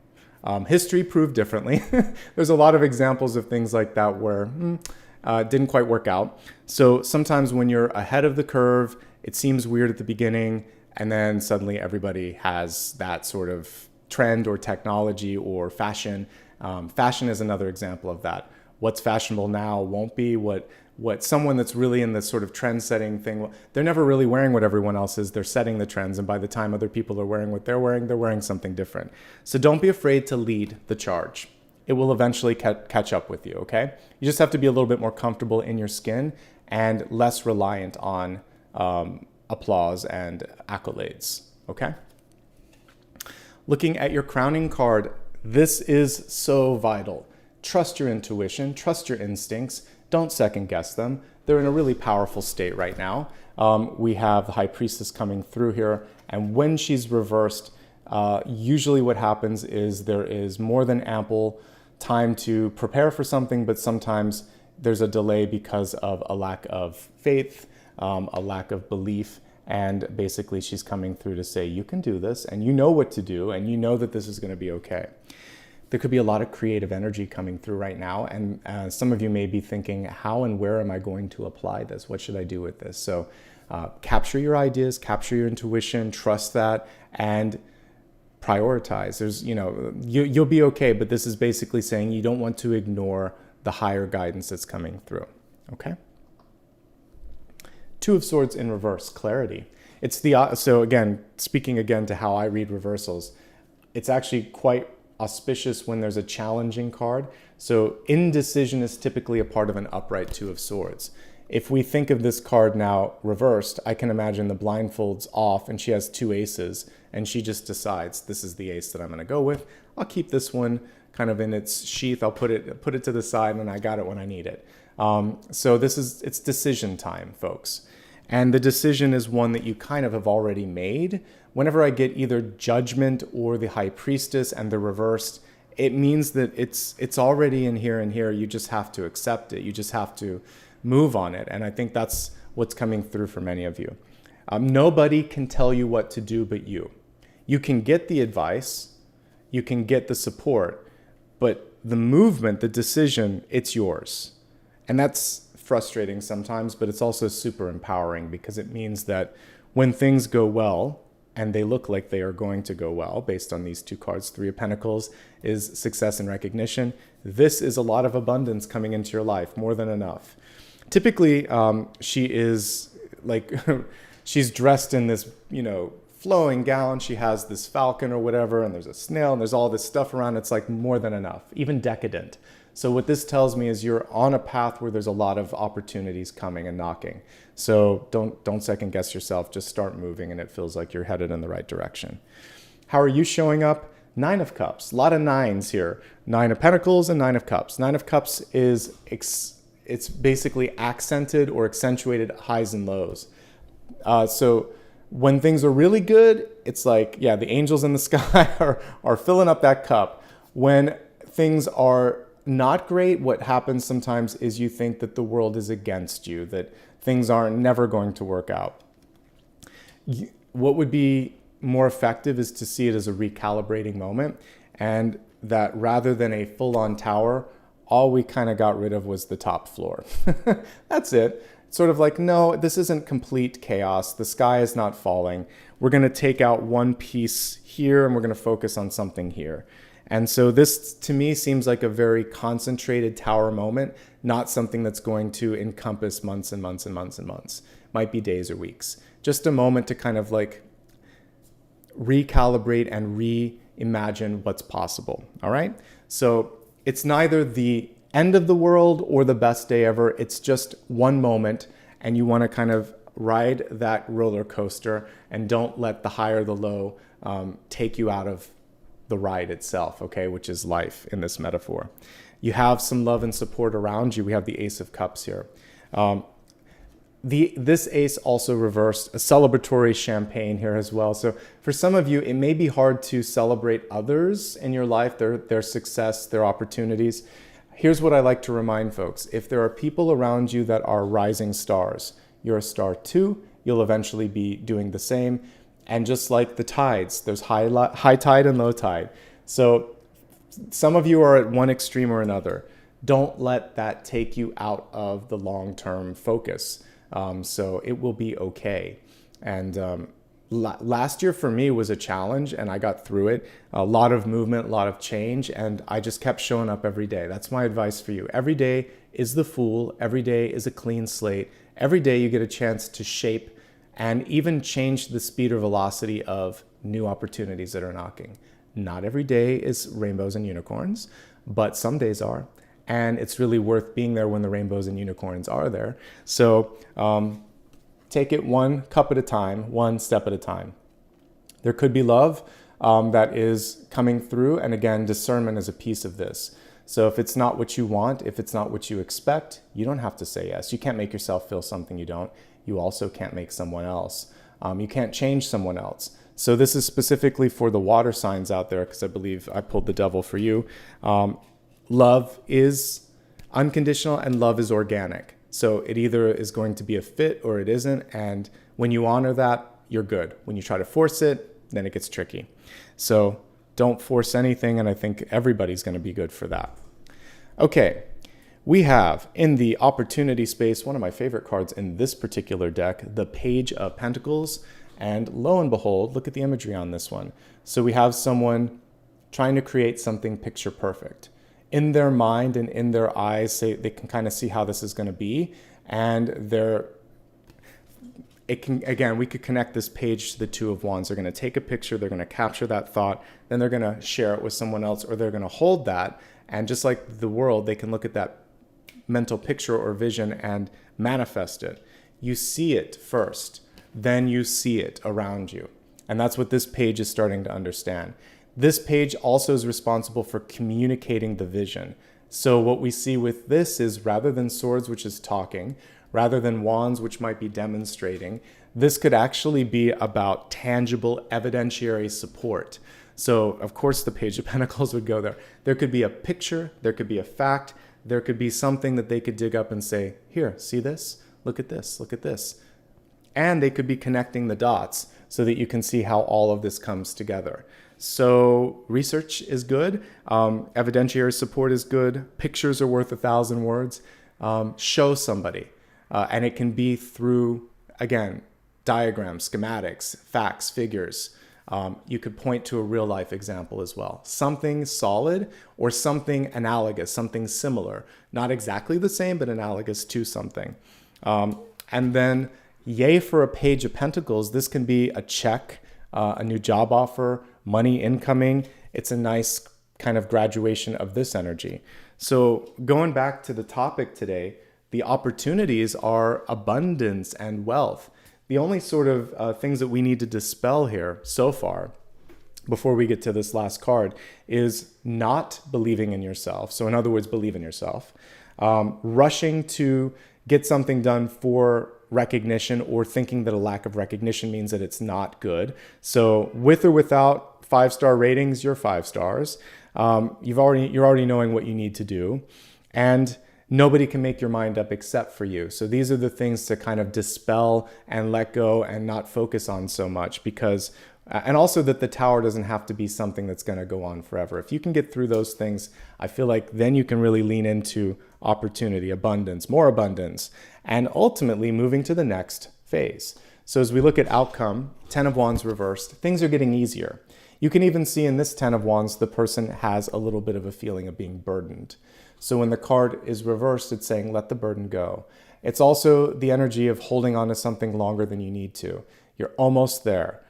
Speaker 1: History proved differently. There's a lot of examples of things like that where didn't quite work out. So sometimes when you're ahead of the curve, it seems weird at the beginning, and then suddenly everybody has that sort of trend or technology or fashion. Fashion is another example of that. What's fashionable now won't be what someone that's really in this sort of trend-setting thing, they're never really wearing what everyone else is. They're setting the trends, and by the time other people are wearing what they're wearing something different. So don't be afraid to lead the charge. It will eventually catch up with you, okay? You just have to be a little bit more comfortable in your skin and less reliant on applause and accolades, okay? Looking at your crowning card, this is so vital. Trust your intuition, trust your instincts. Don't second guess them. They're in a really powerful state right now. We have the High Priestess coming through here, and when she's reversed, usually what happens is there is more than ample time to prepare for something, but sometimes there's a delay because of a lack of faith, a lack of belief, and basically she's coming through to say, you can do this, and you know what to do, and you know that this is going to be okay. There could be a lot of creative energy coming through right now, and some of you may be thinking, how and where am I going to apply this? What should I do with this? So Capture your ideas, capture your intuition, trust that, and prioritize. There's, you'll be okay, but this is basically saying you don't want to ignore the higher guidance that's coming through, okay? Two of Swords in reverse, clarity. It's so again, speaking again to how I read reversals, it's actually quite auspicious when there's a challenging card. So indecision is typically a part of an upright Two of Swords. If we think of this card now reversed, I can imagine the blindfold's off and she has two aces and she just decides, this is the ace that I'm going to go with. I'll keep this one kind of in its sheath. I'll put it to the side and I got it when I need it. So it's decision time, folks. And the decision is one that you kind of have already made. Whenever I get either Judgment or the High Priestess and the reversed, it means that it's already in here and here. You just have to accept it. You just have to move on it. And I think that's what's coming through for many of you. Nobody can tell you what to do but you. You can get the advice, you can get the support, but the movement, the decision, it's yours. And that's frustrating sometimes, but it's also super empowering because it means that when things go well, and they look like they are going to go well based on these two cards, Three of Pentacles is success and recognition. This is a lot of abundance coming into your life, more than enough. Typically, she is like, she's dressed in this, flowing gown. She has this falcon or whatever, and there's a snail, and there's all this stuff around. It's like more than enough, even decadent. So what this tells me is you're on a path where there's a lot of opportunities coming and knocking. So don't second guess yourself, just start moving and it feels like you're headed in the right direction. How are you showing up? Nine of Cups, a lot of nines here. Nine of Pentacles and Nine of Cups. Nine of Cups is, it's basically accented or accentuated highs and lows. So when things are really good, it's like, yeah, the angels in the sky are filling up that cup. When things are not great, what happens sometimes is you think that the world is against you, that things aren't never going to work out. What would be more effective is to see it as a recalibrating moment, and that rather than a full-on tower, all we kind of got rid of was the top floor. That's it. It's sort of like, no, this isn't complete chaos. The sky is not falling. We're going to take out one piece here and we're going to focus on something here. And so this, to me, seems like a very concentrated tower moment, not something that's going to encompass months and months and months and months. Might be days or weeks. Just a moment to kind of like recalibrate and reimagine what's possible, all right? So it's neither the end of the world or the best day ever. It's just one moment, and you want to kind of ride that roller coaster and don't let the high or the low take you out of the ride itself, okay, which is life in this metaphor. You have some love and support around you. We have the Ace of Cups here. This ace also reversed a celebratory champagne here as well. So for some of you, it may be hard to celebrate others in your life, their success, their opportunities. Here's what I like to remind folks. If there are people around you that are rising stars, you're a star too. You'll eventually be doing the same. And just like the tides, there's high tide and low tide. So some of you are at one extreme or another. Don't let that take you out of the long-term focus. So it will be okay. And last year for me was a challenge, and I got through it. A lot of movement, a lot of change, and I just kept showing up every day. That's my advice for you. Every day is the Fool. Every day is a clean slate. Every day you get a chance to shape and even change the speed or velocity of new opportunities that are knocking. Not every day is rainbows and unicorns, but some days are. And it's really worth being there when the rainbows and unicorns are there. So take it one cup at a time, one step at a time. There could be love that is coming through. And again, discernment is a piece of this. So if it's not what you want, if it's not what you expect, you don't have to say yes. You can't make yourself feel something you don't. You also can't make someone else. You can't change someone else. So this is specifically for the water signs out there, because I believe I pulled the devil for you. Love is unconditional and love is organic. So it either is going to be a fit or it isn't. And when you honor that, you're good. When you try to force it, then it gets tricky. So don't force anything. And I think everybody's going to be good for that. Okay. we have in the opportunity space, one of my favorite cards in this particular deck, the Page of Pentacles. And lo and behold, look at the imagery on this one. So we have someone trying to create something picture perfect. In their mind and in their eyes, say they can kind of see how this is going to be. And we could connect this page to the Two of Wands. They're going to take a picture, they're going to capture that thought, then they're going to share it with someone else, or they're going to hold that. And just like the world, they can look at that mental picture or vision and manifest it. You see it first, then you see it around you. And that's what this page is starting to understand. This page also is responsible for communicating the vision. So what we see with this is, rather than swords, which is talking, rather than wands, which might be demonstrating, this could actually be about tangible evidentiary support. So of course the Page of Pentacles would go there. There could be a picture, there could be a fact, there could be something that they could dig up and say, here, see this? Look at this, look at this. And they could be connecting the dots so that you can see how all of this comes together. So research is good, evidentiary support is good, pictures are worth 1,000 words. Show somebody, and it can be through, again, diagrams, schematics, facts, figures. You could point to a real life example as well. Something solid or something analogous, something similar. Not exactly the same, but analogous to something. And then, yay for a Page of Pentacles. This can be a check, a new job offer, money incoming. It's a nice kind of graduation of this energy. So going back to the topic today, the opportunities are abundance and wealth. The only sort of things that we need to dispel here so far, before we get to this last card, is not believing in yourself. So in other words, believe in yourself. Rushing to get something done for recognition, or thinking that a lack of recognition means that it's not good. So with or without 5-star ratings, you're 5 stars. You're already knowing what you need to do. And nobody can make your mind up except for you. So these are the things to kind of dispel and let go and not focus on so much, because, and also that the Tower doesn't have to be something that's going to go on forever. If you can get through those things, I feel like then you can really lean into opportunity, abundance, more abundance, and ultimately moving to the next phase. So as we look at outcome, 10 of Wands reversed, things are getting easier. You can even see in this 10 of Wands, the person has a little bit of a feeling of being burdened. So when the card is reversed, it's saying, let the burden go. It's also the energy of holding on to something longer than you need to. You're almost there.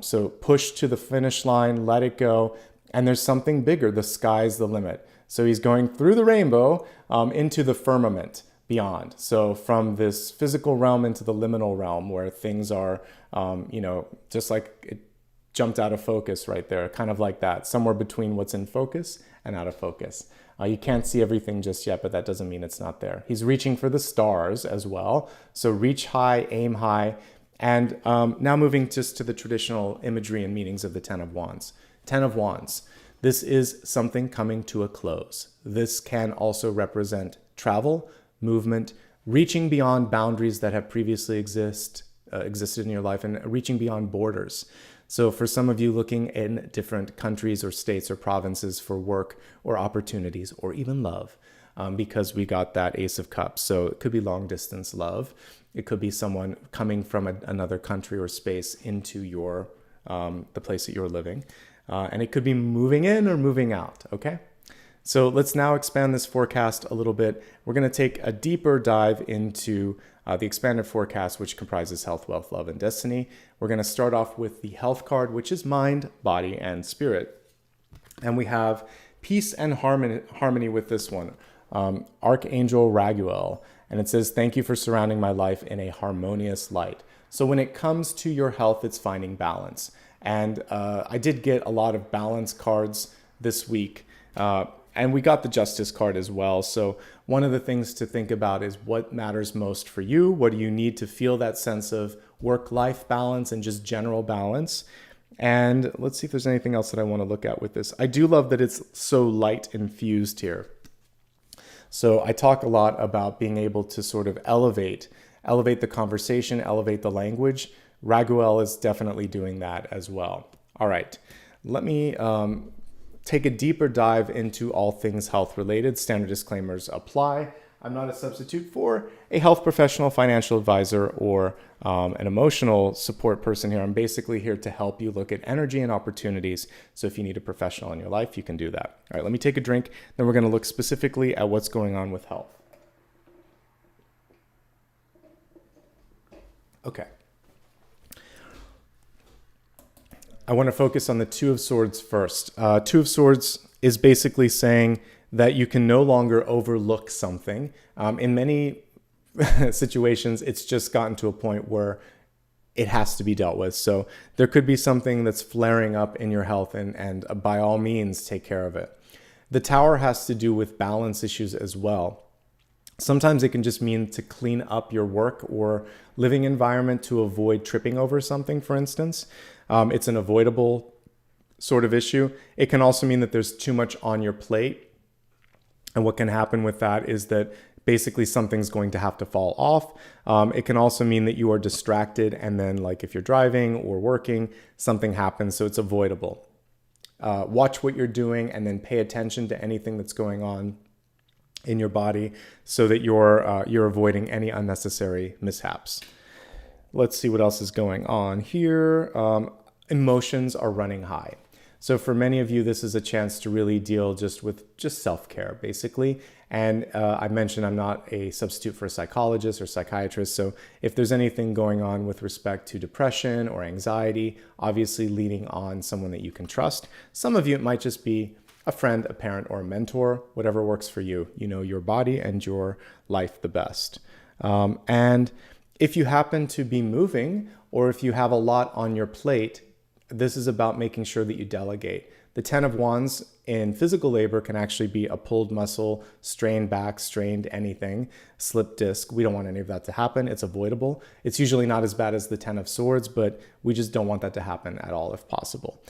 Speaker 1: So push to the finish line, let it go. And there's something bigger. The sky's the limit. So he's going through the rainbow into the firmament beyond. So from this physical realm into the liminal realm, where things are, just like it jumped out of focus right there, kind of like that, somewhere between what's in focus and out of focus. You can't see everything just yet, but that doesn't mean it's not there. He's reaching for the stars as well. So reach high, aim high. And now moving just to the traditional imagery and meanings of the 10 of Wands. 10 of Wands. This is something coming to a close. This can also represent travel, movement, reaching beyond boundaries that have previously existed in your life, and reaching beyond borders. So for some of you looking in different countries or states or provinces for work or opportunities or even love, because we got that Ace of Cups. So it could be long distance love. It could be someone coming from another country or space into your the place that you're living. And it could be moving in or moving out, okay? So let's now expand this forecast a little bit. We're going to take a deeper dive into the expanded forecast, which comprises health, wealth, love, and destiny. We're going to start off with the health card, which is mind, body, and spirit. And we have peace and harmony with this one, Archangel Raguel. And it says, thank you for surrounding my life in a harmonious light. So when it comes to your health, it's finding balance. And I did get a lot of balance cards this week. And we got the Justice card as well. So one of the things to think about is what matters most for you. What do you need to feel that sense of work-life balance and just general balance? And let's see if there's anything else that I want to look at with this. I do love that it's so light infused here. So I talk a lot about being able to sort of elevate the conversation, elevate the language. Raguel is definitely doing that as well. All right, let me take a deeper dive into all things health related. Standard disclaimers apply. I'm not a substitute for a health professional, financial advisor, or an emotional support person here. I'm basically here to help you look at energy and opportunities. So if you need a professional in your life, you can do that. All right, let me take a drink. Then we're going to look specifically at what's going on with health. Okay. I want to focus on the Two of Swords first. Two of Swords is basically saying that you can no longer overlook something. In many situations, it's just gotten to a point where it has to be dealt with. So there could be something that's flaring up in your health, and by all means, take care of it. The Tower has to do with balance issues as well. Sometimes it can just mean to clean up your work or living environment to avoid tripping over something, for instance. It's an avoidable sort of issue. It can also mean that there's too much on your plate. And what can happen with that is that basically something's going to have to fall off. It can also mean that you are distracted, and then like if you're driving or working, something happens, so it's avoidable. Watch what you're doing and then pay attention to anything that's going on in your body so that you're avoiding any unnecessary mishaps. Let's see what else is going on here. Emotions are running high. So for many of you, this is a chance to really deal with self-care, basically. And I mentioned I'm not a substitute for a psychologist or psychiatrist. So if there's anything going on with respect to depression or anxiety, obviously leaning on someone that you can trust. Some of you, it might just be a friend, a parent, or a mentor, whatever works for you. You know your body and your life the best. And if you happen to be moving, or if you have a lot on your plate, this is about making sure that you delegate. The 10 of Wands in physical labor can actually be a pulled muscle, strained back, strained anything, slip disc. We don't want any of that to happen. It's avoidable. It's usually not as bad as the 10 of Swords, but we just don't want that to happen at all if possible.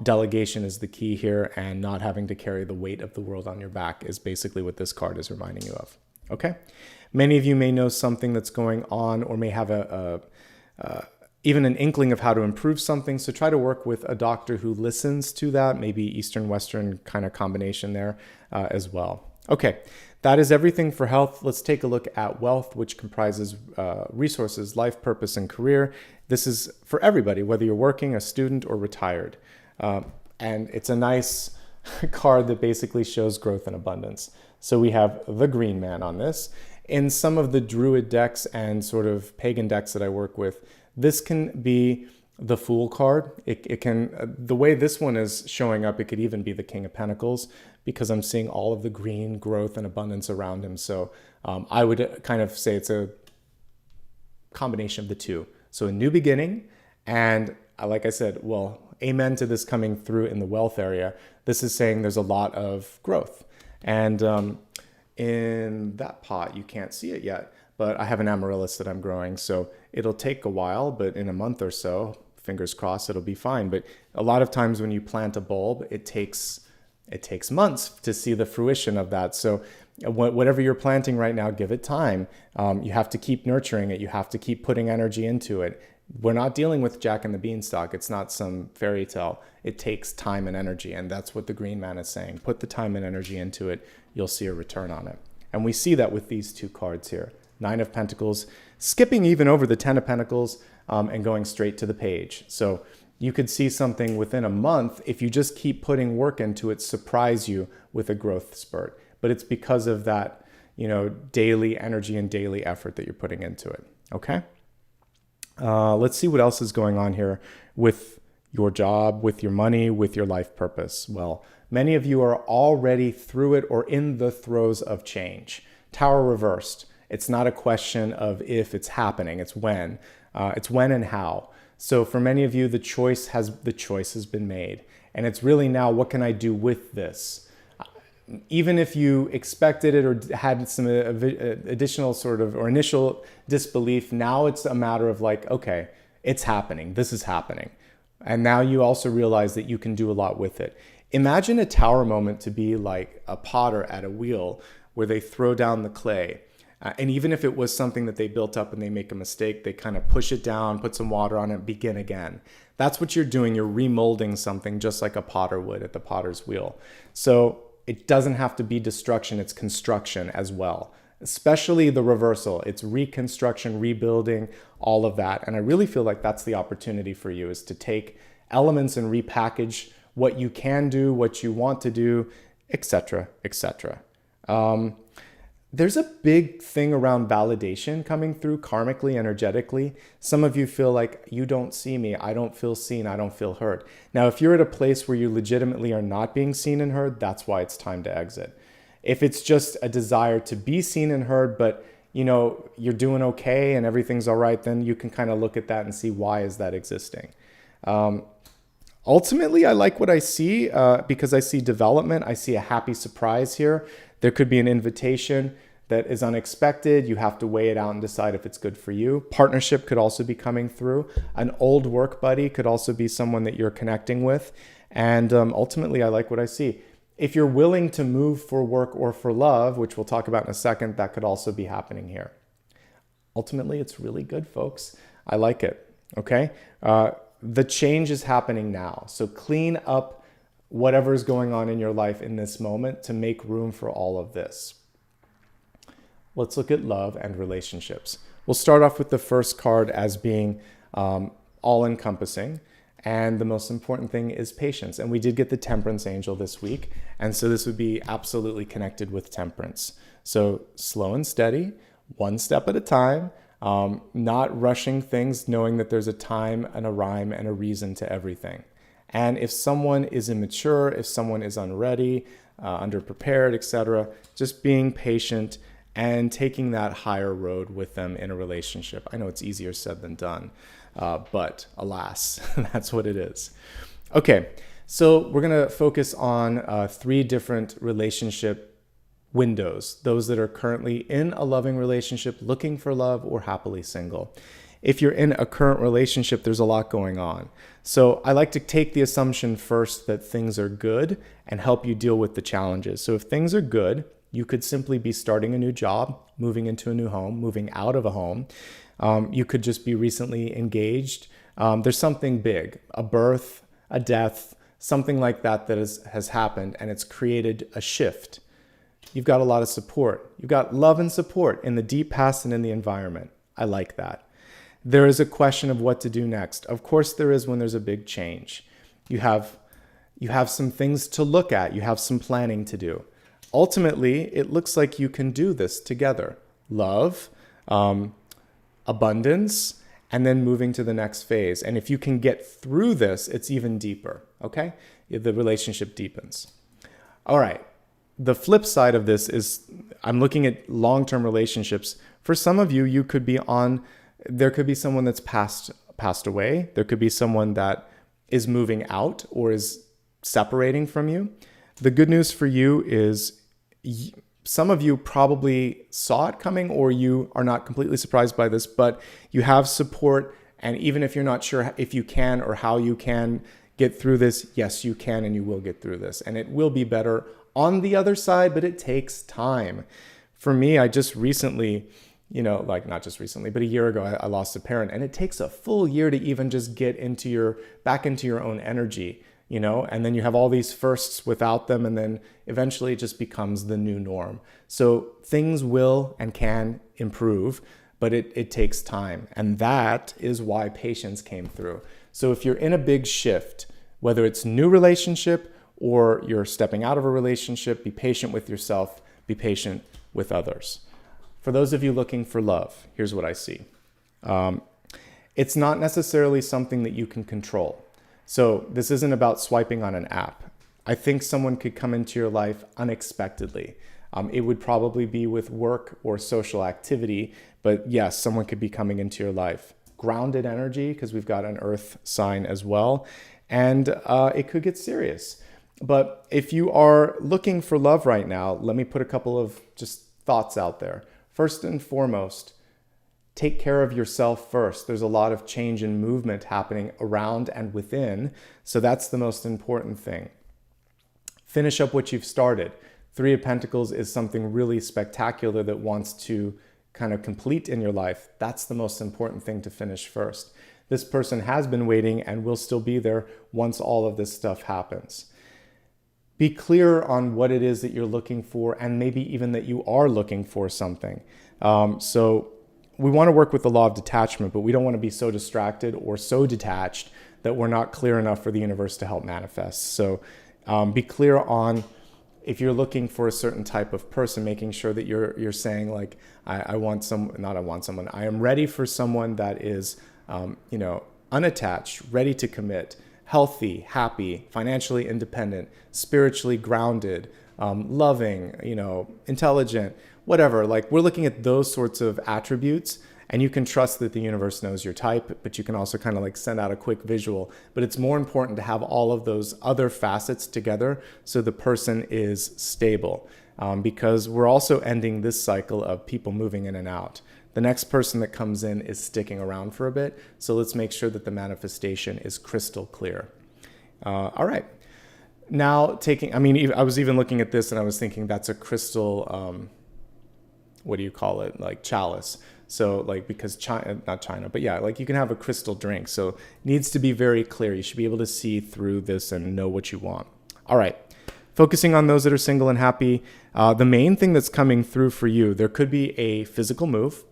Speaker 1: Delegation is the key here, and not having to carry the weight of the world on your back is basically what this card is reminding you of. Okay? Many of you may know something that's going on, or may have even an inkling of how to improve something. So try to work with a doctor who listens to that, maybe Eastern-Western kind of combination there as well. Okay, that is everything for health. Let's take a look at wealth, which comprises resources, life purpose, and career. This is for everybody, whether you're working, a student, or retired. And it's a nice card that basically shows growth and abundance. So we have the Green Man on this. In some of the Druid decks and sort of pagan decks that I work with, this can be the Fool card. It can, the way this one is showing up, it could even be the King of Pentacles, because I'm seeing all of the green growth and abundance around him. So I would kind of say it's a combination of the two. So a new beginning, and like I said, well, amen to this coming through in the wealth area. This is saying there's a lot of growth. And in that pot, you can't see it yet, but I have an amaryllis that I'm growing, so it'll take a while, but in a month or so, fingers crossed, it'll be fine. But a lot of times when you plant a bulb, it takes months to see the fruition of that. So whatever you're planting right now, give it time. You have to keep nurturing it. You have to keep putting energy into it. We're not dealing with Jack and the Beanstalk. It's not some fairy tale. It takes time and energy, and that's what the Green Man is saying. Put the time and energy into it. You'll see a return on it. And we see that with these two cards here. 9 of Pentacles, skipping even over the 10 of Pentacles and going straight to the page. So you could see something within a month, if you just keep putting work into it, surprise you with a growth spurt. But it's because of that, daily energy and daily effort that you're putting into it. Okay? Let's see what else is going on here with your job, with your money, with your life purpose. Well, many of you are already through it or in the throes of change. Tower reversed. It's not a question of if, it's happening. It's when. It's when and how. So for many of you, the choice has been made. And it's really now, what can I do with this? Even if you expected it or had some additional sort of, or initial disbelief, now it's a matter of like, okay, it's happening. This is happening. And now you also realize that you can do a lot with it. Imagine a tower moment to be like a potter at a wheel where they throw down the clay. And even if it was something that they built up and they make a mistake, they kind of push it down, put some water on it, begin again. That's what you're doing. You're remolding something just like a potter would at the potter's wheel. So it doesn't have to be destruction, it's construction as well. Especially the reversal. It's reconstruction, rebuilding, all of that. And I really feel like that's the opportunity for you, is to take elements and repackage what you can do, what you want to do, etc., etc. There's a big thing around validation coming through karmically, energetically. Some of you feel like, you don't see me, I don't feel seen, I don't feel heard. Now, if you're at a place where you legitimately are not being seen and heard, that's why it's time to exit. If it's just a desire to be seen and heard, but you're doing okay and everything's all right, then you can kind of look at that and see, why is that existing? Ultimately, I like what I see because I see development. I see a happy surprise here. There could be an invitation that is unexpected. You have to weigh it out and decide if it's good for you. Partnership could also be coming through. An old work buddy could also be someone that you're connecting with. And ultimately, I like what I see. If you're willing to move for work or for love, which we'll talk about in a second, that could also be happening here. Ultimately, it's really good, folks. I like it, okay? The change is happening now. So clean up whatever is going on in your life in this moment to make room for all of this. Let's look at love and relationships. We'll start off with the first card as being all-encompassing. And the most important thing is patience. And we did get the Temperance Angel this week. And so this would be absolutely connected with temperance. So slow and steady, one step at a time, not rushing things, knowing that there's a time and a rhyme and a reason to everything. And if someone is immature, if someone is unready, underprepared, etc., just being patient and taking that higher road with them in a relationship. I know it's easier said than done, but alas, that's what it is. Okay, so we're going to focus on 3 different relationship windows, those that are currently in a loving relationship, looking for love, or happily single. If you're in a current relationship, there's a lot going on. So I like to take the assumption first that things are good and help you deal with the challenges. So if things are good, you could simply be starting a new job, moving into a new home, moving out of a home. You could just be recently engaged. There's something big, a birth, a death, something like that has happened, and it's created a shift. You've got a lot of support. You've got love and support in the deep past and in the environment. I like that. There is a question of what to do next. Of course there is when there's a big change. You have some things to look at. You have some planning to do. Ultimately, it looks like you can do this together. Love, abundance, and then moving to the next phase. And if you can get through this, it's even deeper, okay? The relationship deepens. All right. The flip side of this is I'm looking at long-term relationships. For some of you, there could be someone that's passed away. There could be someone that is moving out or is separating from you. The good news for you is some of you probably saw it coming, or you are not completely surprised by this, but you have support. And even if you're not sure if you can or how you can get through this, yes, you can, and you will get through this. And it will be better on the other side, but it takes time. For me, I just recently, not just recently, but a year ago, I lost a parent, and it takes a full year to even just get back into your own energy, and then you have all these firsts without them, and then eventually it just becomes the new norm. So things will and can improve, but it takes time. And that is why patience came through. So if you're in a big shift, whether it's new relationship or you're stepping out of a relationship, be patient with yourself, be patient with others. For those of you looking for love, here's what I see. It's not necessarily something that you can control. So this isn't about swiping on an app. I think someone could come into your life unexpectedly. It would probably be with work or social activity, but yes, someone could be coming into your life. Grounded energy, because we've got an earth sign as well, and it could get serious. But if you are looking for love right now, let me put a couple of just thoughts out there. First and foremost, take care of yourself first. There's a lot of change and movement happening around and within, so that's the most important thing. Finish up what you've started. 3 of Pentacles is something really spectacular that wants to kind of complete in your life, that's the most important thing to finish first. This person has been waiting and will still be there once all of this stuff happens. Be clear on what it is that you're looking for, and maybe even that you are looking for something. So we want to work with the law of detachment, but we don't want to be so distracted or so detached that we're not clear enough for the universe to help manifest. So be clear on, if you're looking for a certain type of person, making sure that you're saying like, I am ready for someone that is, unattached, ready to commit, healthy, happy, financially independent, spiritually grounded, loving, intelligent, whatever. Like, we're looking at those sorts of attributes, and you can trust that the universe knows your type, but you can also kind of like send out a quick visual. But it's more important to have all of those other facets together so the person is stable, because we're also ending this cycle of people moving in and out. The next person that comes in is sticking around for a bit, so let's make sure that the manifestation is crystal clear. All right. Now I was even looking at this and I was thinking that's a crystal, like chalice. So like, because not China, but yeah, like you can have a crystal drink. So it needs to be very clear. You should be able to see through this and know what you want. All right. Focusing on those that are single and happy. The main thing that's coming through for you, there could be a physical move.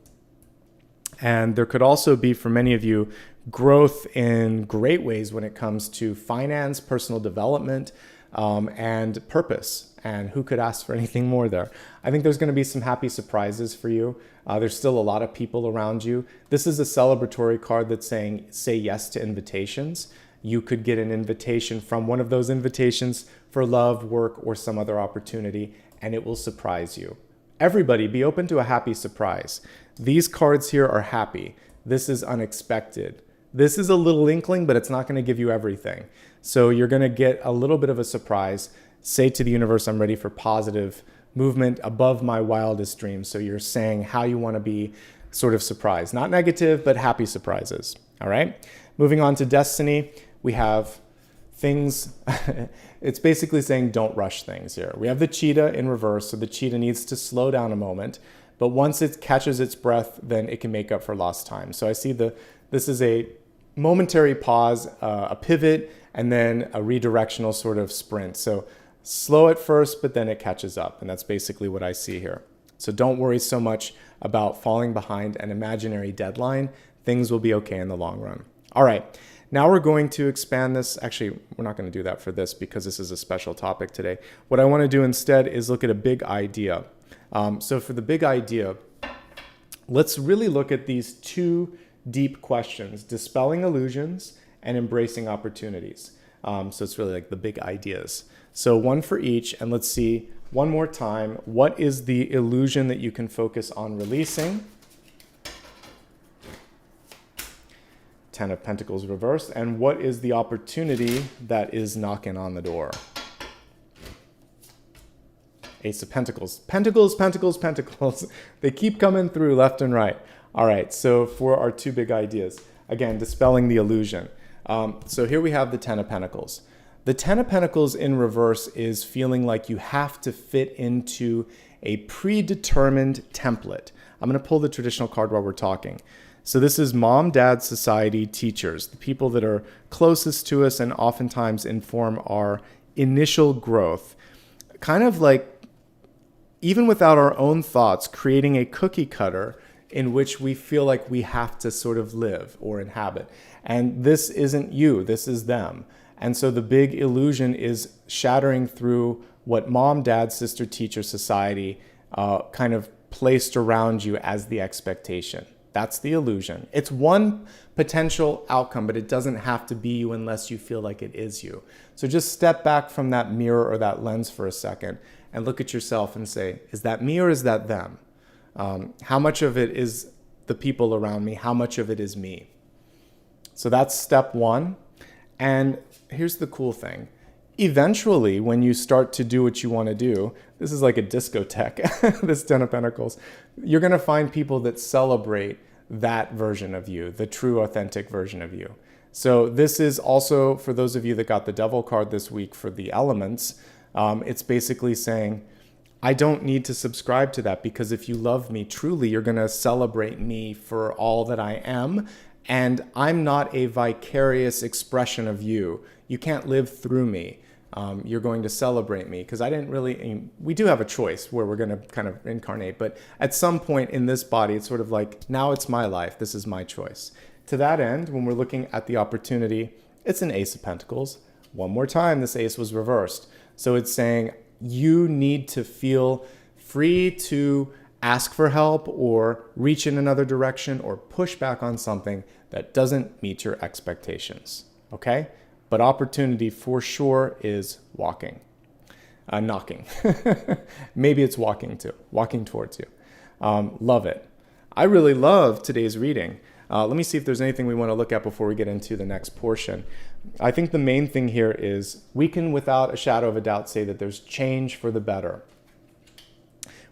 Speaker 1: And there could also be, for many of you, growth in great ways when it comes to finance, personal development, and purpose. And who could ask for anything more there? I think there's going to be some happy surprises for you. There's still a lot of people around you. This is a celebratory card that's saying, say yes to invitations. You could get an invitation from one of those invitations for love, work, or some other opportunity, and it will surprise you. Everybody, be open to a happy surprise. These cards here are happy. This is unexpected. This is a little inkling, but it's not going to give you everything. So you're going to get a little bit of a surprise. Say to the universe, I'm ready for positive movement above my wildest dreams. So you're saying how you want to be sort of surprised. Not negative, but happy surprises. All right. Moving on to destiny, we have things. It's basically saying don't rush things here. We have the cheetah in reverse. So the cheetah needs to slow down a moment. But once it catches its breath, then it can make up for lost time. So I see this is a momentary pause, a pivot, and then a redirectional sort of sprint. So slow at first, but then it catches up. And that's basically what I see here. So don't worry so much about falling behind an imaginary deadline. Things will be okay in the long run. All right. Now we're going to expand this. Actually, we're not going to do that for this because this is a special topic today. What I want to do instead is look at a big idea. So for the big idea, let's really look at these two deep questions: dispelling illusions and embracing opportunities. So it's really like the big ideas. So one for each, and let's see one more time. What is the illusion that you can focus on releasing? Ten of Pentacles reversed. And what is the opportunity that is knocking on the door? Ace of Pentacles. Pentacles, Pentacles, Pentacles. They keep coming through left and right. All right, so for our two big ideas, again, dispelling the illusion. So here we have the Ten of Pentacles. The Ten of Pentacles in reverse is feeling like you have to fit into a predetermined template. I'm going to pull the traditional card while we're talking. So this is mom, dad, society, teachers, the people that are closest to us and oftentimes inform our initial growth. Kind of like, even without our own thoughts, creating a cookie cutter in which we feel like we have to sort of live or inhabit. And this isn't you, this is them. And so the big illusion is shattering through what mom, dad, sister, teacher, society kind of placed around you as the expectation. That's the illusion. It's one potential outcome, but it doesn't have to be you unless you feel like it is you. So just step back from that mirror or that lens for a second and look at yourself and say, is that me or is that them? How much of it is the people around me? How much of it is me? So that's step one. And here's the cool thing. Eventually, when you start to do what you want to do, this is like a discotheque, this Ten of Pentacles, you're going to find people that celebrate that version of you, the true, authentic version of you. So this is also, for those of you that got the Devil card this week for the elements, it's basically saying, I don't need to subscribe to that, because if you love me truly, you're going to celebrate me for all that I am. And I'm not a vicarious expression of you. You can't live through me. You're going to celebrate me, because I didn't really, we do have a choice where we're going to kind of incarnate. But at some point in this body, it's sort of like, now it's my life. This is my choice. To that end, when we're looking at the opportunity, it's an Ace of Pentacles. One more time, this ace was reversed. So it's saying you need to feel free to ask for help or reach in another direction or push back on something that doesn't meet your expectations, okay? But opportunity for sure is knocking. Maybe it's walking too, walking towards you. Love it. I really love today's reading. Let me see if there's anything we want to look at before we get into the next portion. I think the main thing here is we can, without a shadow of a doubt, say that there's change for the better.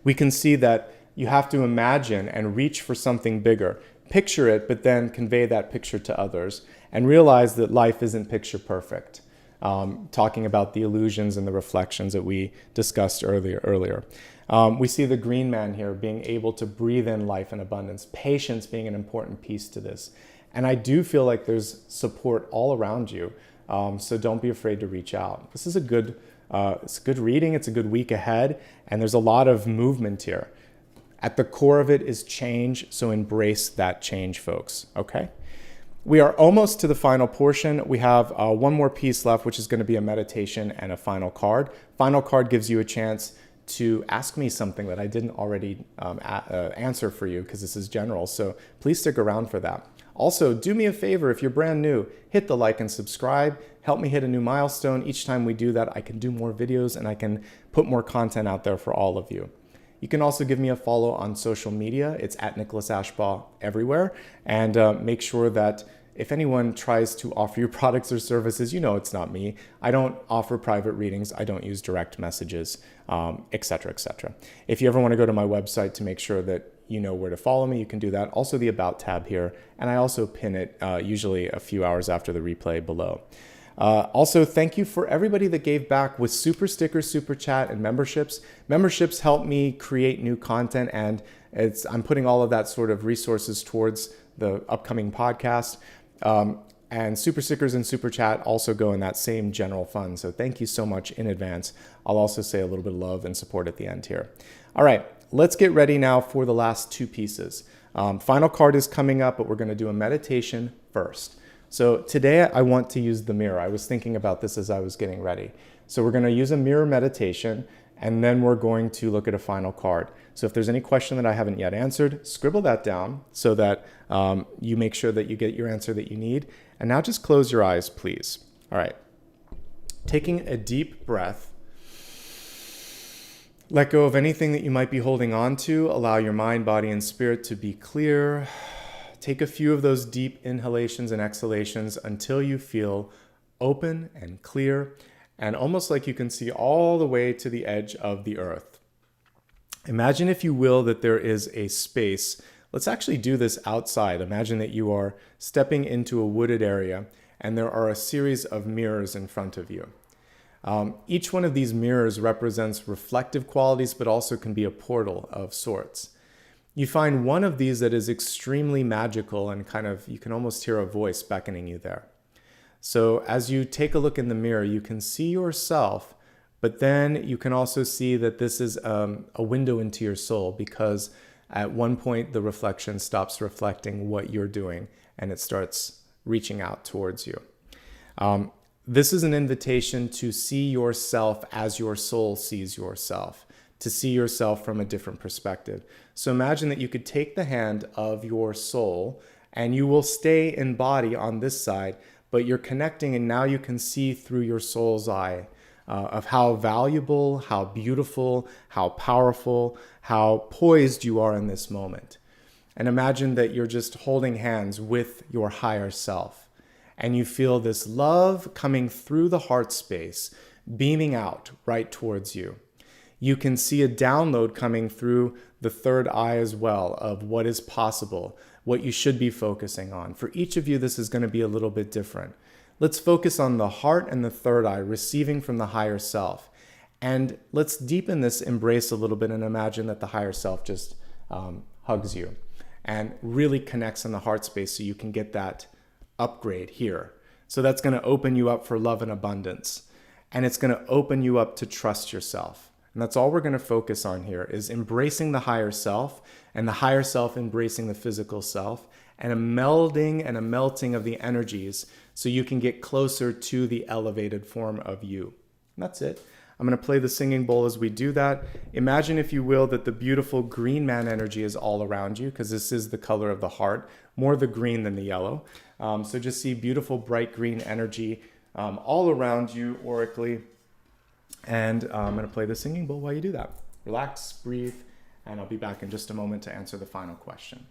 Speaker 1: We can see that you have to imagine and reach for something bigger. Picture it, but then convey that picture to others and realize that life isn't picture perfect. Talking about the illusions and the reflections that we discussed earlier. We see the green man here being able to breathe in life and abundance, patience being an important piece to this. And I do feel like there's support all around you. So don't be afraid to reach out. This is it's a good reading. It's a good week ahead. And there's a lot of movement here. At the core of it is change. So embrace that change, folks. Okay. We are almost to the final portion. We have one more piece left, which is going to be a meditation and a final card. Final card gives you a chance to ask me something that I didn't already answer for you, because this is general. So please stick around for that. Also, do me a favor, if you're brand new, hit the like and subscribe. Help me hit a new milestone. Each time we do that, I can do more videos and I can put more content out there for all of you. You can also give me a follow on social media. It's at Nicholas Ashbaugh everywhere. And make sure that if anyone tries to offer you products or services, you know it's not me. I don't offer private readings. I don't use direct messages, etc., etc. If you ever want to go to my website to make sure that you know where to follow me, you can do that. Also the About tab here. And I also pin it usually a few hours after the replay below. Also, thank you for everybody that gave back with super stickers, super chat, and memberships. Memberships help me create new content, and I'm putting all of that sort of resources towards the upcoming podcast. And super stickers and super chat also go in that same general fund. So thank you so much in advance. I'll also say a little bit of love and support at the end here. All right, let's get ready now for the last two pieces. Final card is coming up, but we're going to do a meditation first. So today I want to use the mirror. I was thinking about this as I was getting ready. So we're going to use a mirror meditation, and then we're going to look at a final card. So if there's any question that I haven't yet answered, scribble that down so that you make sure that you get your answer that you need. And now just close your eyes, please. All right. Taking a deep breath. Let go of anything that you might be holding on to. Allow your mind, body, and spirit to be clear. Take a few of those deep inhalations and exhalations until you feel open and clear and almost like you can see all the way to the edge of the earth. Imagine, if you will, that there is a space. Let's actually do this outside. Imagine that you are stepping into a wooded area and there are a series of mirrors in front of you. Each one of these mirrors represents reflective qualities, but also can be a portal of sorts. You find one of these that is extremely magical and kind of, you can almost hear a voice beckoning you there. So as you take a look in the mirror, you can see yourself, but then you can also see that this is a window into your soul, because at one point the reflection stops reflecting what you're doing and it starts reaching out towards you. This is an invitation to see yourself as your soul sees yourself, to see yourself from a different perspective. So imagine that you could take the hand of your soul and you will stay in body on this side, but you're connecting, and now you can see through your soul's eye of how valuable, how beautiful, how powerful, how poised you are in this moment. And imagine that you're just holding hands with your higher self, and you feel this love coming through the heart space, beaming out right towards you. You can see a download coming through the third eye as well of what is possible, what you should be focusing on. For each of you, this is going to be a little bit different. Let's focus on the heart and the third eye, receiving from the higher self. And let's deepen this embrace a little bit and imagine that the higher self just hugs you and really connects in the heart space so you can get that upgrade here. So that's going to open you up for love and abundance. And it's going to open you up to trust yourself. And that's all we're going to focus on here is embracing the higher self and the higher self embracing the physical self and a melding and a melting of the energies so you can get closer to the elevated form of you. And that's it. I'm going to play the singing bowl as we do that. Imagine, if you will, that the beautiful green man energy is all around you because this is the color of the heart, more the green than the yellow. So just see beautiful bright green energy all around you oracally. And I'm going to play the singing bowl while you do that. Relax, breathe, and I'll be back in just a moment to answer the final question.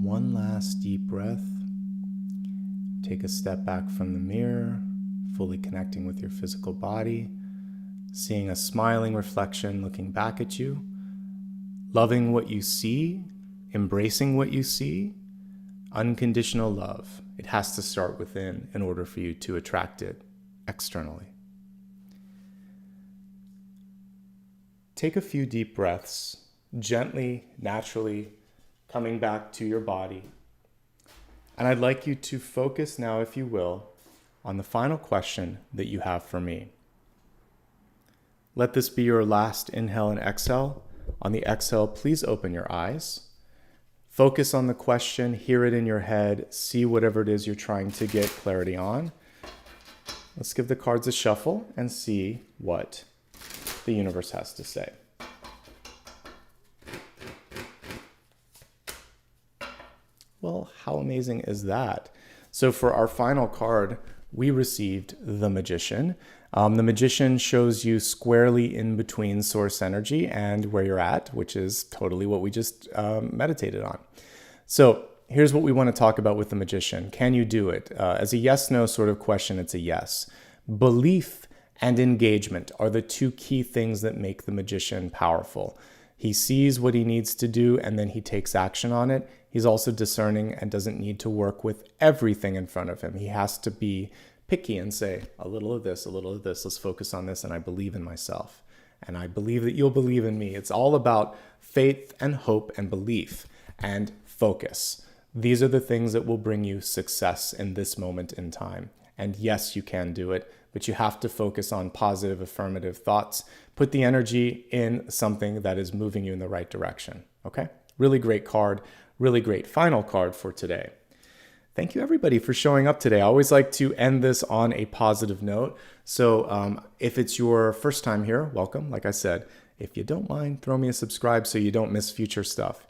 Speaker 1: One last deep breath. Take a step back from the mirror, fully connecting with your physical body, seeing a smiling reflection looking back at you, loving what you see, embracing what you see. Unconditional love. It has to start within in order for you to attract it externally. Take a few deep breaths, gently, naturally, coming back to your body. And I'd like you to focus now, if you will, on the final question that you have for me. Let this be your last inhale and exhale. On the exhale, please open your eyes. Focus on the question, hear it in your head, see whatever it is you're trying to get clarity on. Let's give the cards a shuffle and see what the universe has to say. Well, how amazing is that? So for our final card, we received the Magician. The Magician shows you squarely in between source energy and where you're at, which is totally what we just meditated on. So here's what we want to talk about with the Magician. Can you do it? As a yes-no sort of question, it's a yes. Belief and engagement are the two key things that make the Magician powerful. He sees what he needs to do and then he takes action on it. He's also discerning and doesn't need to work with everything in front of him. He has to be picky and say, a little of this, let's focus on this, and I believe in myself. And I believe that you'll believe in me. It's all about faith and hope and belief and focus. These are the things that will bring you success in this moment in time. And yes, you can do it, but you have to focus on positive, affirmative thoughts. Put the energy in something that is moving you in the right direction, okay? Really great card, really great final card for today. Thank you everybody for showing up today. I always like to end this on a positive note. So if it's your first time here, welcome. Like I said, if you don't mind, throw me a subscribe so you don't miss future stuff.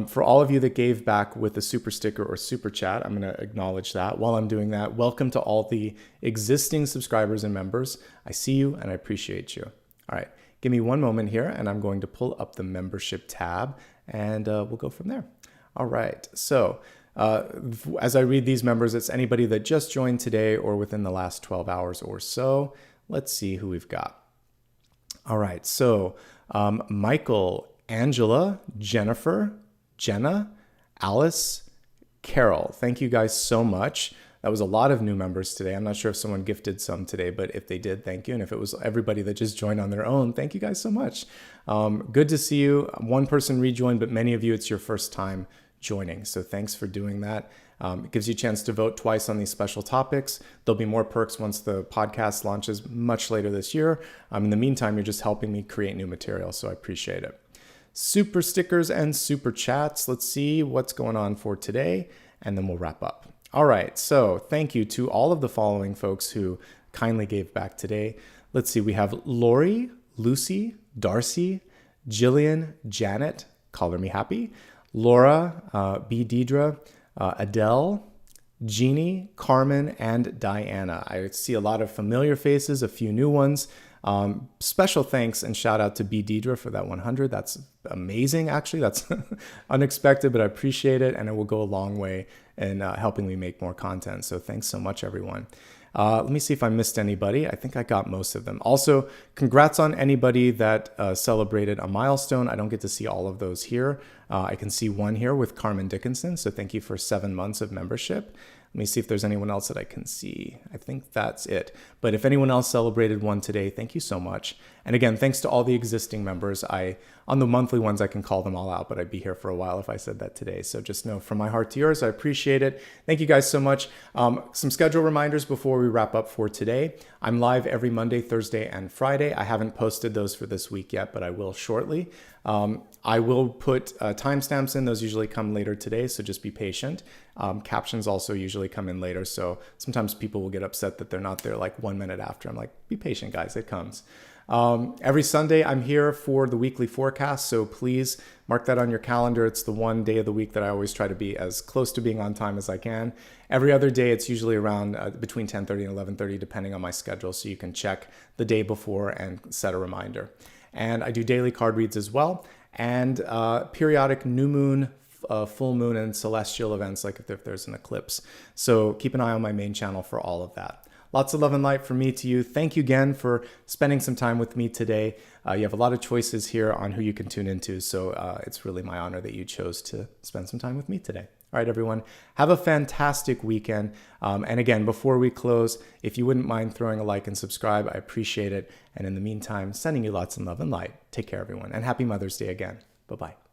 Speaker 1: For all of you that gave back with a super sticker or super chat, I'm going to acknowledge that. While I'm doing that, welcome to all the existing subscribers and members. I see you and I appreciate you. All right, give me one moment here and I'm going to pull up the membership tab and we'll go from there. All right, so as I read these members, it's anybody that just joined today or within the last 12 hours or so. Let's see who we've got. All right, so Michael, Angela, Jennifer, Jenna, Alice, Carol. Thank you guys so much. That was a lot of new members today. I'm not sure if someone gifted some today, but if they did, thank you. And if it was everybody that just joined on their own, thank you guys so much. Good to see you. One person rejoined, but many of you, it's your first time joining. So thanks for doing that. It gives you a chance to vote twice on these special topics. There'll be more perks once the podcast launches much later this year. In the meantime, you're just helping me create new material, so I appreciate it. Super stickers and super chats. Let's see what's going on for today, and then we'll wrap up. All right, so thank you to all of the following folks who kindly gave back today. Let's see, we have Lori, Lucy, Darcy, Jillian, Janet, Color Me Happy, Laura, B. Deidre, Adele, Jeannie, Carmen, and Diana. I see a lot of familiar faces, a few new ones. Special thanks and shout out to B. Deidre for that 100. That's amazing, actually. That's unexpected, but I appreciate it, and it will go a long way in helping me make more content. So thanks so much, everyone. Let me see if I missed anybody. I think I got most of them. Also, congrats on anybody that celebrated a milestone. I don't get to see all of those here. I can see one here with Carmen Dickinson. So thank you for 7 months of membership. Let me see if there's anyone else that I can see. I think that's it. But if anyone else celebrated one today, thank you so much. And again, thanks to all the existing members. On the monthly ones, I can call them all out, but I'd be here for a while if I said that today. So just know from my heart to yours, I appreciate it. Thank you guys so much. Some schedule reminders before we wrap up for today. I'm live every Monday, Thursday, and Friday. I haven't posted those for this week yet, but I will shortly. I will put timestamps in. Those usually come later today, so just be patient. Captions also usually come in later, so sometimes people will get upset that they're not there like 1 minute after. I'm like, be patient, guys, it comes. Every Sunday, I'm here for the weekly forecast, so please mark that on your calendar. It's the one day of the week that I always try to be as close to being on time as I can. Every other day, it's usually around between 10:30 and 11:30, depending on my schedule, so you can check the day before and set a reminder. And I do daily card reads as well, and periodic new moon, full moon, and celestial events, like if there's an eclipse. So keep an eye on my main channel for all of that. Lots of love and light from me to you. Thank you again for spending some time with me today. You have a lot of choices here on who you can tune into, so it's really my honor that you chose to spend some time with me today. All right, everyone, have a fantastic weekend. And again, before we close, if you wouldn't mind throwing a like and subscribe, I appreciate it. And in the meantime, sending you lots of love and light. Take care, everyone, and happy Mother's Day again. Bye-bye.